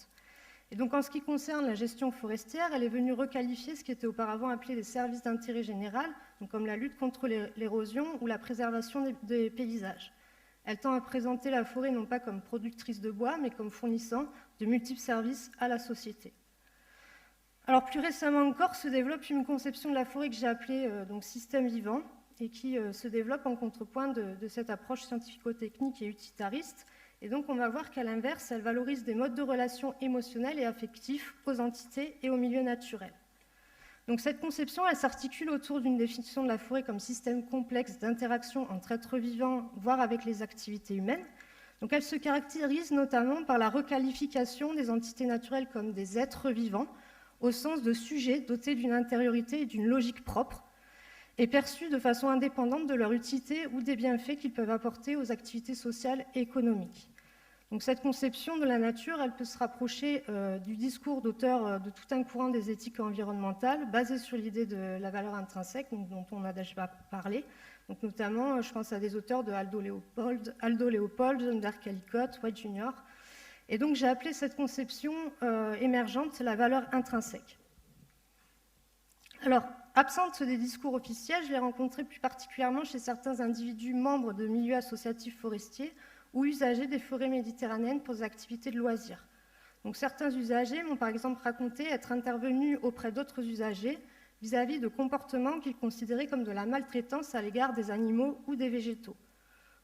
Et donc, en ce qui concerne la gestion forestière, elle est venue requalifier ce qui était auparavant appelé des services d'intérêt général, donc comme la lutte contre l'érosion ou la préservation des paysages. Elle tend à présenter la forêt non pas comme productrice de bois, mais comme fournissant de multiples services à la société. Alors plus récemment encore, se développe une conception de la forêt que j'ai appelée donc système vivant, et qui se développe en contrepoint de cette approche scientifico-technique et utilitariste. Et donc on va voir qu'à l'inverse, elle valorise des modes de relations émotionnels et affectifs aux entités et aux milieux naturels. Donc cette conception, elle s'articule autour d'une définition de la forêt comme système complexe d'interaction entre êtres vivants, voire avec les activités humaines. Donc elle se caractérise notamment par la requalification des entités naturelles comme des êtres vivants, au sens de sujets dotés d'une intériorité et d'une logique propre, et perçus de façon indépendante de leur utilité ou des bienfaits qu'ils peuvent apporter aux activités sociales et économiques. Donc cette conception de la nature, elle peut se rapprocher du discours d'auteurs de tout un courant des éthiques environnementales, basé sur l'idée de la valeur intrinsèque, dont on a déjà parlé. Donc notamment, je pense à des auteurs de Aldo Leopold, John Dark Callicott, White Jr. Et donc j'ai appelé cette conception émergente la valeur intrinsèque. Alors, absente des discours officiels, je l'ai rencontrée plus particulièrement chez certains individus membres de milieux associatifs forestiers ou usagers des forêts méditerranéennes pour des activités de loisirs. Donc, certains usagers m'ont par exemple raconté être intervenus auprès d'autres usagers vis-à-vis de comportements qu'ils considéraient comme de la maltraitance à l'égard des animaux ou des végétaux.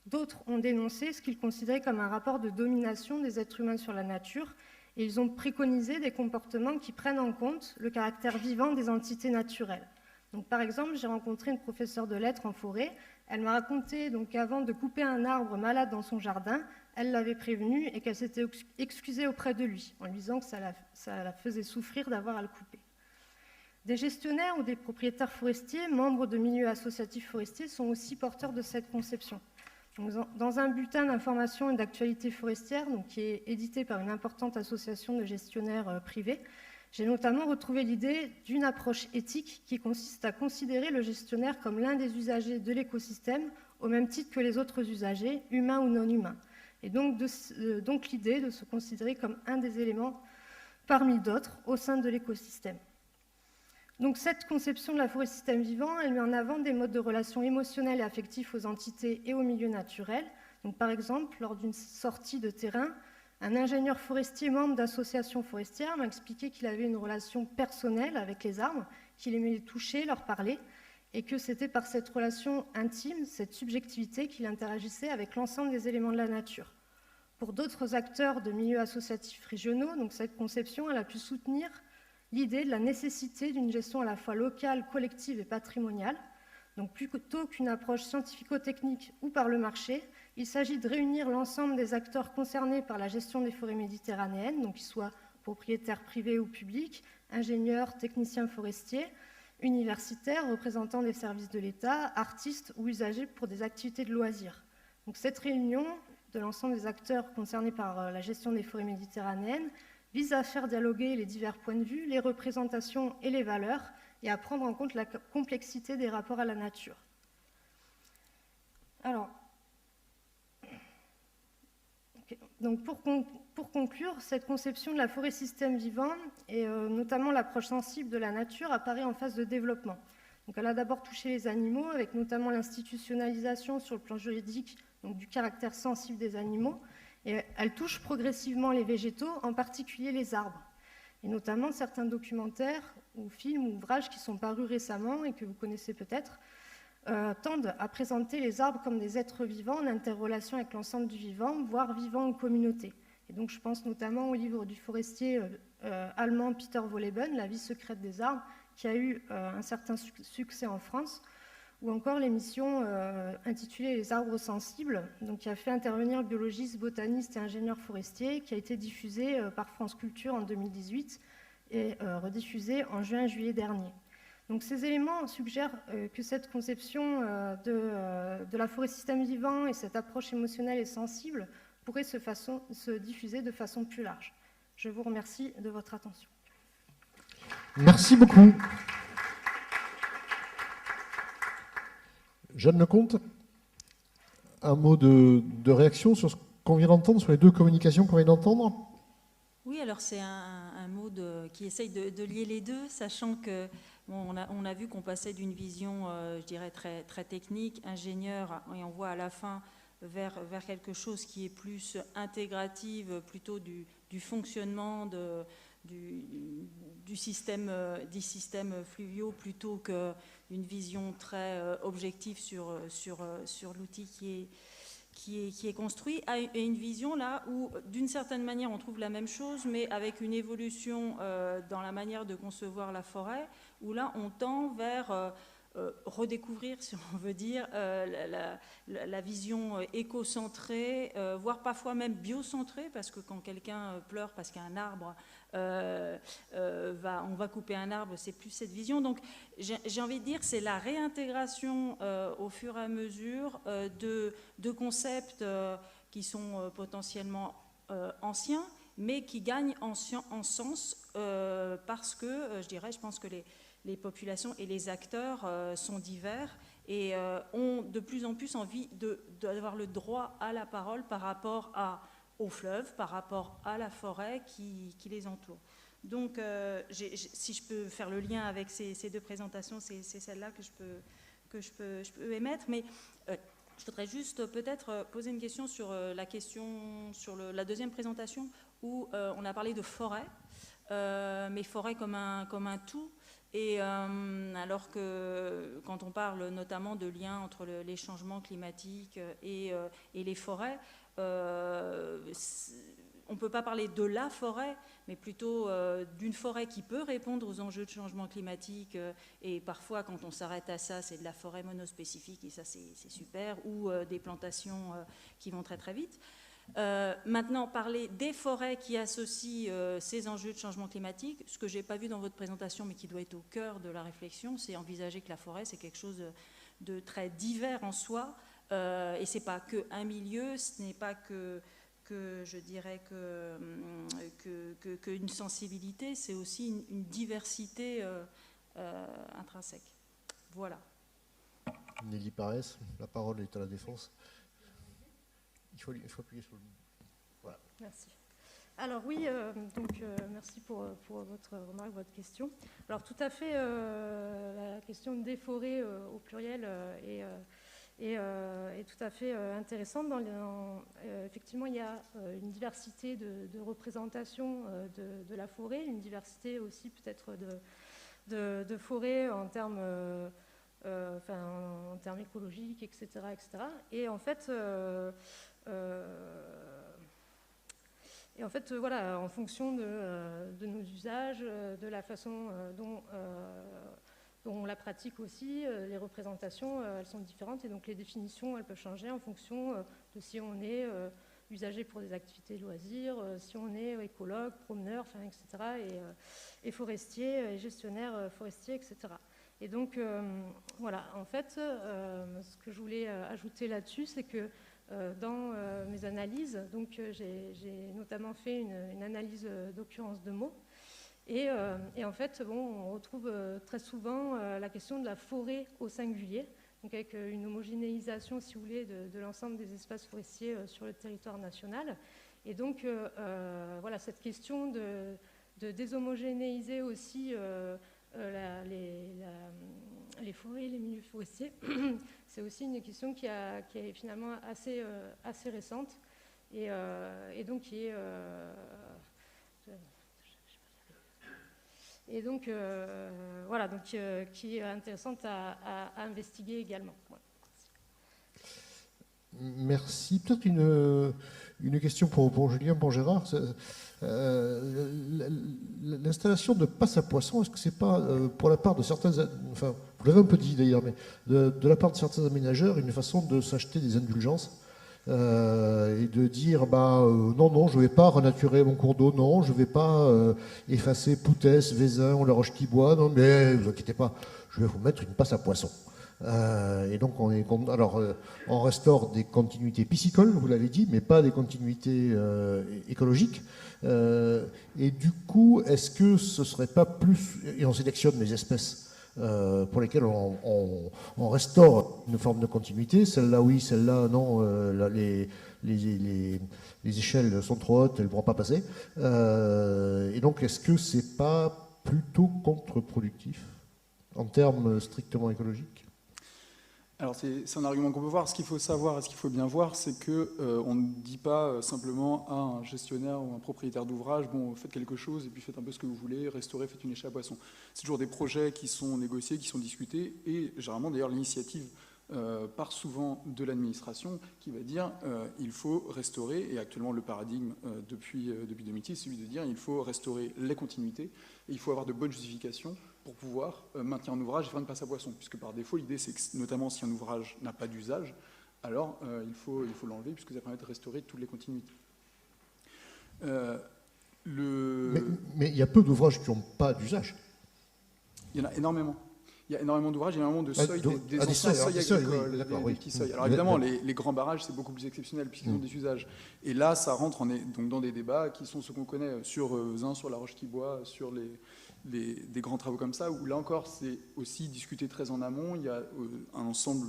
D'autres ont dénoncé ce qu'ils considéraient comme un rapport de domination des êtres humains sur la nature, et ils ont préconisé des comportements qui prennent en compte le caractère vivant des entités naturelles. Donc, par exemple, j'ai rencontré une professeure de lettres en forêt. Elle m'a raconté qu'avant de couper un arbre malade dans son jardin, elle l'avait prévenu et qu'elle s'était excusée auprès de lui, en lui disant que ça la faisait souffrir d'avoir à le couper. Des gestionnaires ou des propriétaires forestiers, membres de milieux associatifs forestiers, sont aussi porteurs de cette conception. Donc, dans un bulletin d'information et d'actualité forestière, qui est édité par une importante association de gestionnaires privés, j'ai notamment retrouvé l'idée d'une approche éthique qui consiste à considérer le gestionnaire comme l'un des usagers de l'écosystème, au même titre que les autres usagers, humains ou non humains. Et donc l'idée de se considérer comme un des éléments parmi d'autres au sein de l'écosystème. Donc cette conception de la forêt système vivant, elle met en avant des modes de relations émotionnels et affectifs aux entités et aux milieux naturels. Donc par exemple, lors d'une sortie de terrain, un ingénieur forestier membre d'associations forestières m'a expliqué qu'il avait une relation personnelle avec les arbres, qu'il aimait les toucher, leur parler, et que c'était par cette relation intime, cette subjectivité, qu'il interagissait avec l'ensemble des éléments de la nature. Pour d'autres acteurs de milieux associatifs régionaux, donc cette conception, elle a pu soutenir l'idée de la nécessité d'une gestion à la fois locale, collective et patrimoniale. Donc plutôt qu'une approche scientifico-technique ou par le marché, il s'agit de réunir l'ensemble des acteurs concernés par la gestion des forêts méditerranéennes, donc qu'ils soient propriétaires privés ou publics, ingénieurs, techniciens forestiers, universitaires, représentants des services de l'État, artistes ou usagers pour des activités de loisirs. Donc cette réunion de l'ensemble des acteurs concernés par la gestion des forêts méditerranéennes vise à faire dialoguer les divers points de vue, les représentations et les valeurs, et à prendre en compte la complexité des rapports à la nature. Alors, donc pour conclure, cette conception de la forêt système vivant, et notamment l'approche sensible de la nature, apparaît en phase de développement. Donc elle a d'abord touché les animaux, avec notamment l'institutionnalisation sur le plan juridique donc du caractère sensible des animaux, et elle touche progressivement les végétaux, en particulier les arbres. Et notamment certains documentaires ou films ou ouvrages qui sont parus récemment et que vous connaissez peut-être, tendent à présenter les arbres comme des êtres vivants en interrelation avec l'ensemble du vivant, voire vivants en communauté. Et donc je pense notamment au livre du forestier allemand Peter Wolleben, La vie secrète des arbres, qui a eu un certain succès en France, ou encore l'émission intitulée Les arbres sensibles, donc qui a fait intervenir biologistes, botanistes et ingénieurs forestiers, qui a été diffusée par France Culture en 2018 et rediffusée en juin-juillet dernier. Donc ces éléments suggèrent que cette conception de la forêt système vivant et cette approche émotionnelle et sensible pourraient se diffuser de façon plus large. Je vous remercie de votre attention. Merci beaucoup. Jeanne Lecomte, un mot de réaction sur ce qu'on vient d'entendre, sur les deux communications qu'on vient d'entendre? Oui, alors c'est un mot qui essaye de lier les deux, sachant que bon, on a vu qu'on passait d'une vision, je dirais, très, très technique, ingénieure, et on voit à la fin vers quelque chose qui est plus intégrative, plutôt du fonctionnement du système fluviaux, plutôt qu'une vision très objective sur l'outil qui est construit, et une vision là où, d'une certaine manière, on trouve la même chose, mais avec une évolution dans la manière de concevoir la forêt, où là, on tend vers redécouvrir, si on veut dire, la vision éco-centrée, voire parfois même biocentrée, parce que quand quelqu'un pleure parce qu'un arbre, on va couper un arbre, c'est plus cette vision. Donc, j'ai envie de dire, c'est la réintégration au fur et à mesure de concepts qui sont potentiellement anciens, mais qui gagnent en sens parce que, je pense que les populations et les acteurs sont divers et ont de plus en plus envie d'avoir le droit à la parole par rapport au fleuve, par rapport à la forêt qui les entoure. Donc, si je peux faire le lien avec ces deux présentations, c'est celle-là que je peux émettre. Mais je voudrais juste peut-être poser une question sur la deuxième présentation où on a parlé de forêt, mais forêt comme un tout. Et alors que quand on parle notamment de lien entre les changements climatiques et les forêts, on ne peut pas parler de la forêt, mais plutôt d'une forêt qui peut répondre aux enjeux de changement climatique. Et parfois, quand on s'arrête à ça, c'est de la forêt monospécifique, et ça, c'est super, ou des plantations qui vont très très vite. Maintenant, parler des forêts qui associent ces enjeux de changement climatique, ce que je n'ai pas vu dans votre présentation, mais qui doit être au cœur de la réflexion, c'est envisager que la forêt, c'est quelque chose de très divers en soi, et ce n'est pas qu'un milieu, ce n'est pas que je dirais qu'une sensibilité, c'est aussi une diversité intrinsèque. Voilà. Nelly Parès, la parole est à la Défense. Il faut appuyer sur le... Voilà. Merci. Alors oui, merci pour votre remarque, votre question. Alors tout à fait, la question des forêts au pluriel est tout à fait intéressante. Effectivement, il y a une diversité de représentation de la forêt, une diversité aussi peut-être de forêts en termes écologiques, etc., etc. Et en fait, voilà, en fonction de nos usages, de la façon dont on la pratique aussi, les représentations, elles sont différentes et donc les définitions, elles peuvent changer en fonction de si on est usager pour des activités de loisirs, si on est écologue, promeneur, etc., et forestier, et gestionnaire forestier, etc. Et donc, voilà, en fait, ce que je voulais ajouter là-dessus, c'est que dans mes analyses, donc j'ai notamment fait une analyse d'occurrence de mots, et en fait, on retrouve très souvent la question de la forêt au singulier, donc avec une homogénéisation, si vous voulez, de l'ensemble des espaces forestiers sur le territoire national. Et donc, voilà, cette question de déshomogénéiser aussi les forêts, les milieux forestiers, c'est aussi une question qui est finalement assez récente et donc qui est voilà, donc qui est intéressante à investiguer également. Voilà. Merci. Peut-être une question pour Julien, pour Gérard. L'installation de passe à poisson, est-ce que c'est pas, pour la part de certains, enfin, vous l'avez un peu dit d'ailleurs, mais de la part de certains aménageurs, une façon de s'acheter des indulgences et de dire non, je ne vais pas renaturer mon cours d'eau, non, je ne vais pas effacer Poutès, Vézin ou la Roche-qui-Bois, non, mais ne vous inquiétez pas, je vais vous mettre une passe à poisson. Et donc on restaure des continuités piscicoles, vous l'avez dit, mais pas des continuités écologiques. Et du coup, est-ce que ce ne serait pas plus... Et on sélectionne les espèces pour lesquelles on restaure une forme de continuité. Celle-là, oui, celle-là, non. Les échelles sont trop hautes, elles ne pourront pas passer. Et donc, est-ce que ce n'est pas plutôt contre-productif en termes strictement écologiques ? Alors c'est un argument qu'on peut voir. Ce qu'il faut savoir et ce qu'il faut bien voir, c'est qu'on ne dit pas simplement à un gestionnaire ou un propriétaire d'ouvrage, bon, faites quelque chose et puis faites un peu ce que vous voulez, restaurez, faites une échelle à poisson. C'est toujours des projets qui sont négociés, qui sont discutés, et généralement d'ailleurs l'initiative part souvent de l'administration qui va dire il faut restaurer, et actuellement le paradigme depuis 2006, c'est celui de dire il faut restaurer les continuités, et il faut avoir de bonnes justifications pour pouvoir maintenir un ouvrage et faire une passe à poisson, puisque par défaut, l'idée, c'est que, notamment si un ouvrage n'a pas d'usage, alors il faut l'enlever, puisque ça permet de restaurer toutes les continuités. Mais il y a peu d'ouvrages qui n'ont pas d'usage. Il y en a énormément. Il y a énormément d'ouvrages, il y a énormément de seuils, des anciens seuils agricoles, des petits seuils. Alors évidemment, les grands barrages, c'est beaucoup plus exceptionnel, puisqu'ils ont des usages. Et là, ça rentre donc dans des débats qui sont ceux qu'on connaît sur Vezin, sur la Roche-qui-Bois, sur des grands travaux comme ça, où là encore, c'est aussi discuté très en amont. Il y a un ensemble,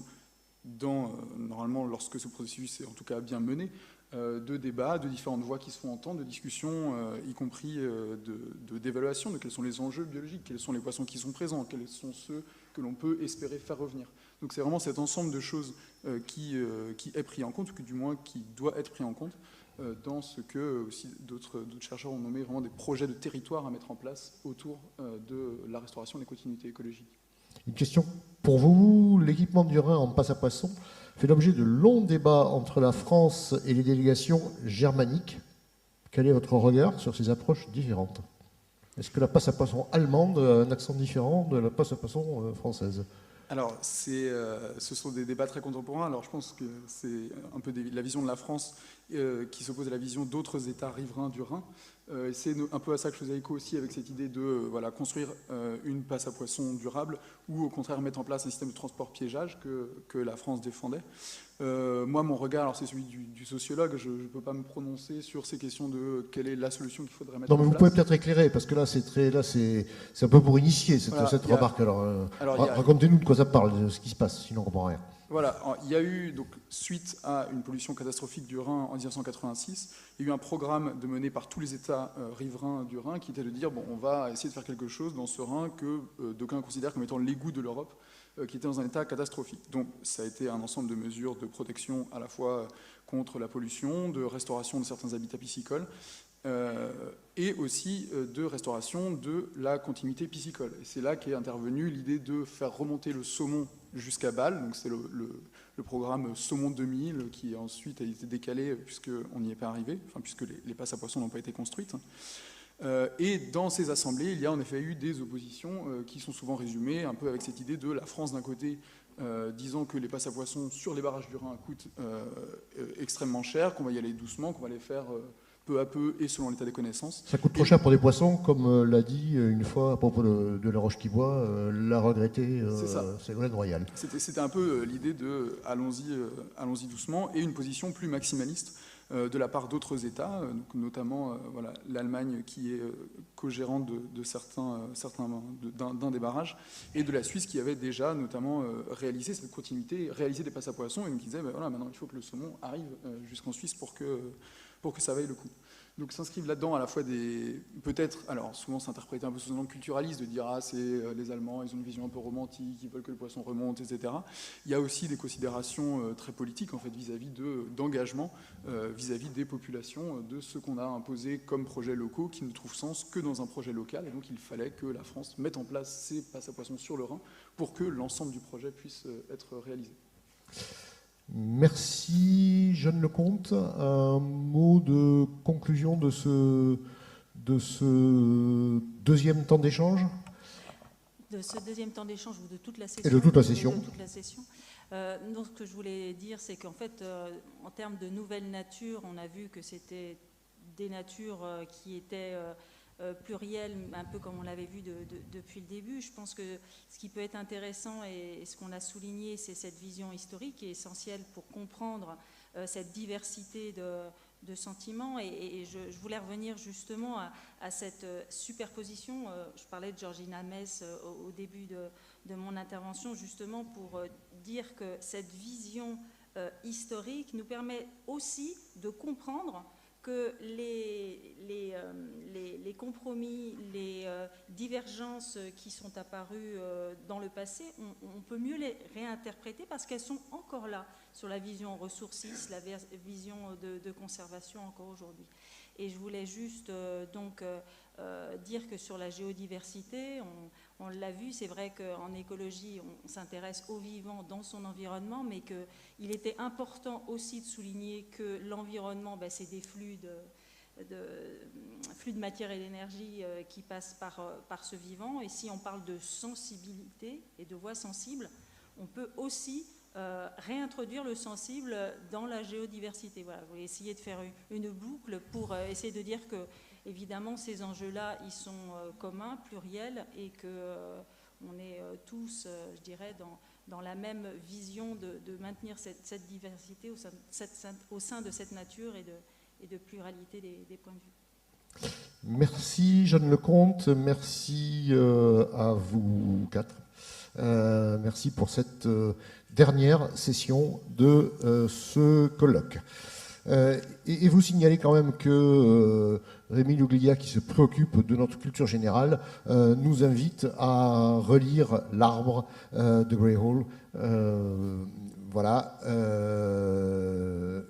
normalement, lorsque ce processus est en tout cas bien mené, de débats, de différentes voix qui se font entendre, de discussions, y compris d'évaluation de quels sont les enjeux biologiques, quels sont les poissons qui sont présents, quels sont ceux que l'on peut espérer faire revenir. Donc c'est vraiment cet ensemble de choses qui est pris en compte, ou du moins qui doit être pris en compte, dans ce que aussi d'autres chercheurs ont nommé vraiment des projets de territoire à mettre en place autour de la restauration des continuités écologiques. Une question pour vous. L'équipement du Rhin en passe à poisson fait l'objet de longs débats entre la France et les délégations germaniques. Quel est votre regard sur ces approches différentes? Est-ce que la passe à poisson allemande a un accent différent de la passe à poisson française? Alors, ce sont des débats très contemporains. Alors, je pense que c'est un peu la vision de la France qui s'oppose à la vision d'autres États riverains du Rhin. C'est un peu à ça que je faisais écho aussi avec cette idée de construire une passe à poisson durable ou au contraire mettre en place un système de transport piégeage que la France défendait. Moi, mon regard, alors c'est celui du sociologue, je ne peux pas me prononcer sur ces questions de quelle est la solution qu'il faudrait mettre en place. Non, mais vous pouvez peut-être éclairer, parce que là, c'est un peu pour initier cette remarque. Alors racontez-nous de quoi ça parle, de ce qui se passe, sinon on ne comprend rien. Voilà, il y a eu, donc, suite à une pollution catastrophique du Rhin en 1986, il y a eu un programme mené par tous les États riverains du Rhin qui était de dire, bon, on va essayer de faire quelque chose dans ce Rhin que d'aucuns considèrent comme étant l'égout de l'Europe, qui était dans un état catastrophique. Donc ça a été un ensemble de mesures de protection à la fois contre la pollution, de restauration de certains habitats piscicoles, et aussi de restauration de la continuité piscicole. Et c'est là qu'est intervenue l'idée de faire remonter le saumon jusqu'à Bâle, donc c'est le programme Saumon 2000 qui ensuite a été décalé puisqu'on n'y est pas arrivé, enfin puisque les passes à poissons n'ont pas été construites. Et dans ces assemblées, il y a en effet eu des oppositions qui sont souvent résumées un peu avec cette idée de la France d'un côté disant que les passes à poissons sur les barrages du Rhin coûtent extrêmement cher, qu'on va y aller doucement, qu'on va les faire peu à peu et selon l'état des connaissances. Ça coûte trop cher pour des poissons, comme l'a dit une fois à propos de la Roche-qui-Bois, l'a regretté Ségolène Royal. C'était un peu l'idée de allons-y doucement, et une position plus maximaliste de la part d'autres États, donc notamment l'Allemagne qui est co-gérante d'un des barrages, et de la Suisse qui avait déjà notamment réalisé cette continuité, réalisé des passes à poissons, et qui disait maintenant il faut que le saumon arrive jusqu'en Suisse pour que ça vaille le coup. Donc s'inscrivent là-dedans à la fois peut-être, alors souvent c'est interprété un peu sous un angle culturaliste, de dire c'est les Allemands, ils ont une vision un peu romantique, ils veulent que le poisson remonte, etc. Il y a aussi des considérations très politiques en fait vis-à-vis d'engagement, vis-à-vis des populations, de ce qu'on a imposé comme projets locaux qui ne trouvent sens que dans un projet local, et donc il fallait que la France mette en place ces passes à poissons sur le Rhin pour que l'ensemble du projet puisse être réalisé. Merci, Jeanne Lecomte. Un mot de conclusion de ce deuxième temps d'échange? De ce deuxième temps d'échange ou de toute la session? Et de toute la session. De toute la session. Donc, ce que je voulais dire, c'est qu'en fait, en termes de nouvelle nature, on a vu que c'était des natures qui étaient plurielles, un peu comme on l'avait vu depuis le début. Je pense que ce qui peut être intéressant et ce qu'on a souligné, c'est cette vision historique qui est essentielle pour comprendre cette diversité de sentiments. Et je voulais revenir justement à cette superposition. Je parlais de Georgina Mess au début de mon intervention, justement pour dire que cette vision historique nous permet aussi de comprendre que les compromis, les divergences qui sont apparues dans le passé, on peut mieux les réinterpréter parce qu'elles sont encore là sur la vision ressourciste, la vision de conservation encore aujourd'hui. Et je voulais juste dire que sur la géodiversité, on l'a vu, c'est vrai qu'en écologie, on s'intéresse au vivant dans son environnement, mais qu'il était important aussi de souligner que l'environnement, c'est des flux de matière et d'énergie qui passent par ce vivant. Et si on parle de sensibilité et de voix sensible, on peut aussi réintroduire le sensible dans la géodiversité. Voilà, vous voulez essayer de faire une boucle pour essayer de dire que, évidemment, ces enjeux-là, ils sont communs, pluriels, et qu'on est tous, je dirais, dans la même vision de maintenir cette diversité au sein de cette nature et de pluralité des points de vue. Merci Jeanne Lecomte, merci à vous quatre. Merci pour cette dernière session de ce colloque. Et vous signalez quand même que Rémi Luglia, qui se préoccupe de notre culture générale, nous invite à relire L'Arbre de Greyhall. Voilà.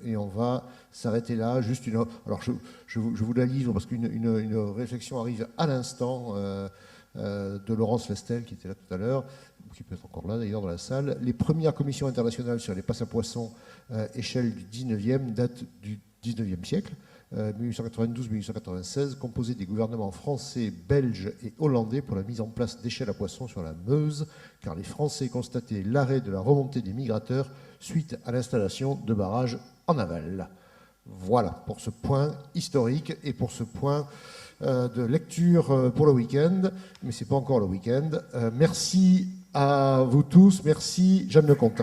Et on va s'arrêter là. Juste une. Alors je vous la livre parce qu'une réflexion arrive à l'instant de Laurence Lestel, qui était là tout à l'heure, qui peut être encore là d'ailleurs dans la salle. Les premières commissions internationales sur les passes à poissons échelle du 19e datent du 19e siècle, 1892-1896, composées des gouvernements français, belges et hollandais pour la mise en place d'échelles à poissons sur la Meuse, car les Français constataient l'arrêt de la remontée des migrateurs suite à l'installation de barrages en aval. Voilà pour ce point historique et pour ce point de lecture pour le week-end, mais ce n'est pas encore le week-end. Merci à vous tous, merci Jeanne Lecomte.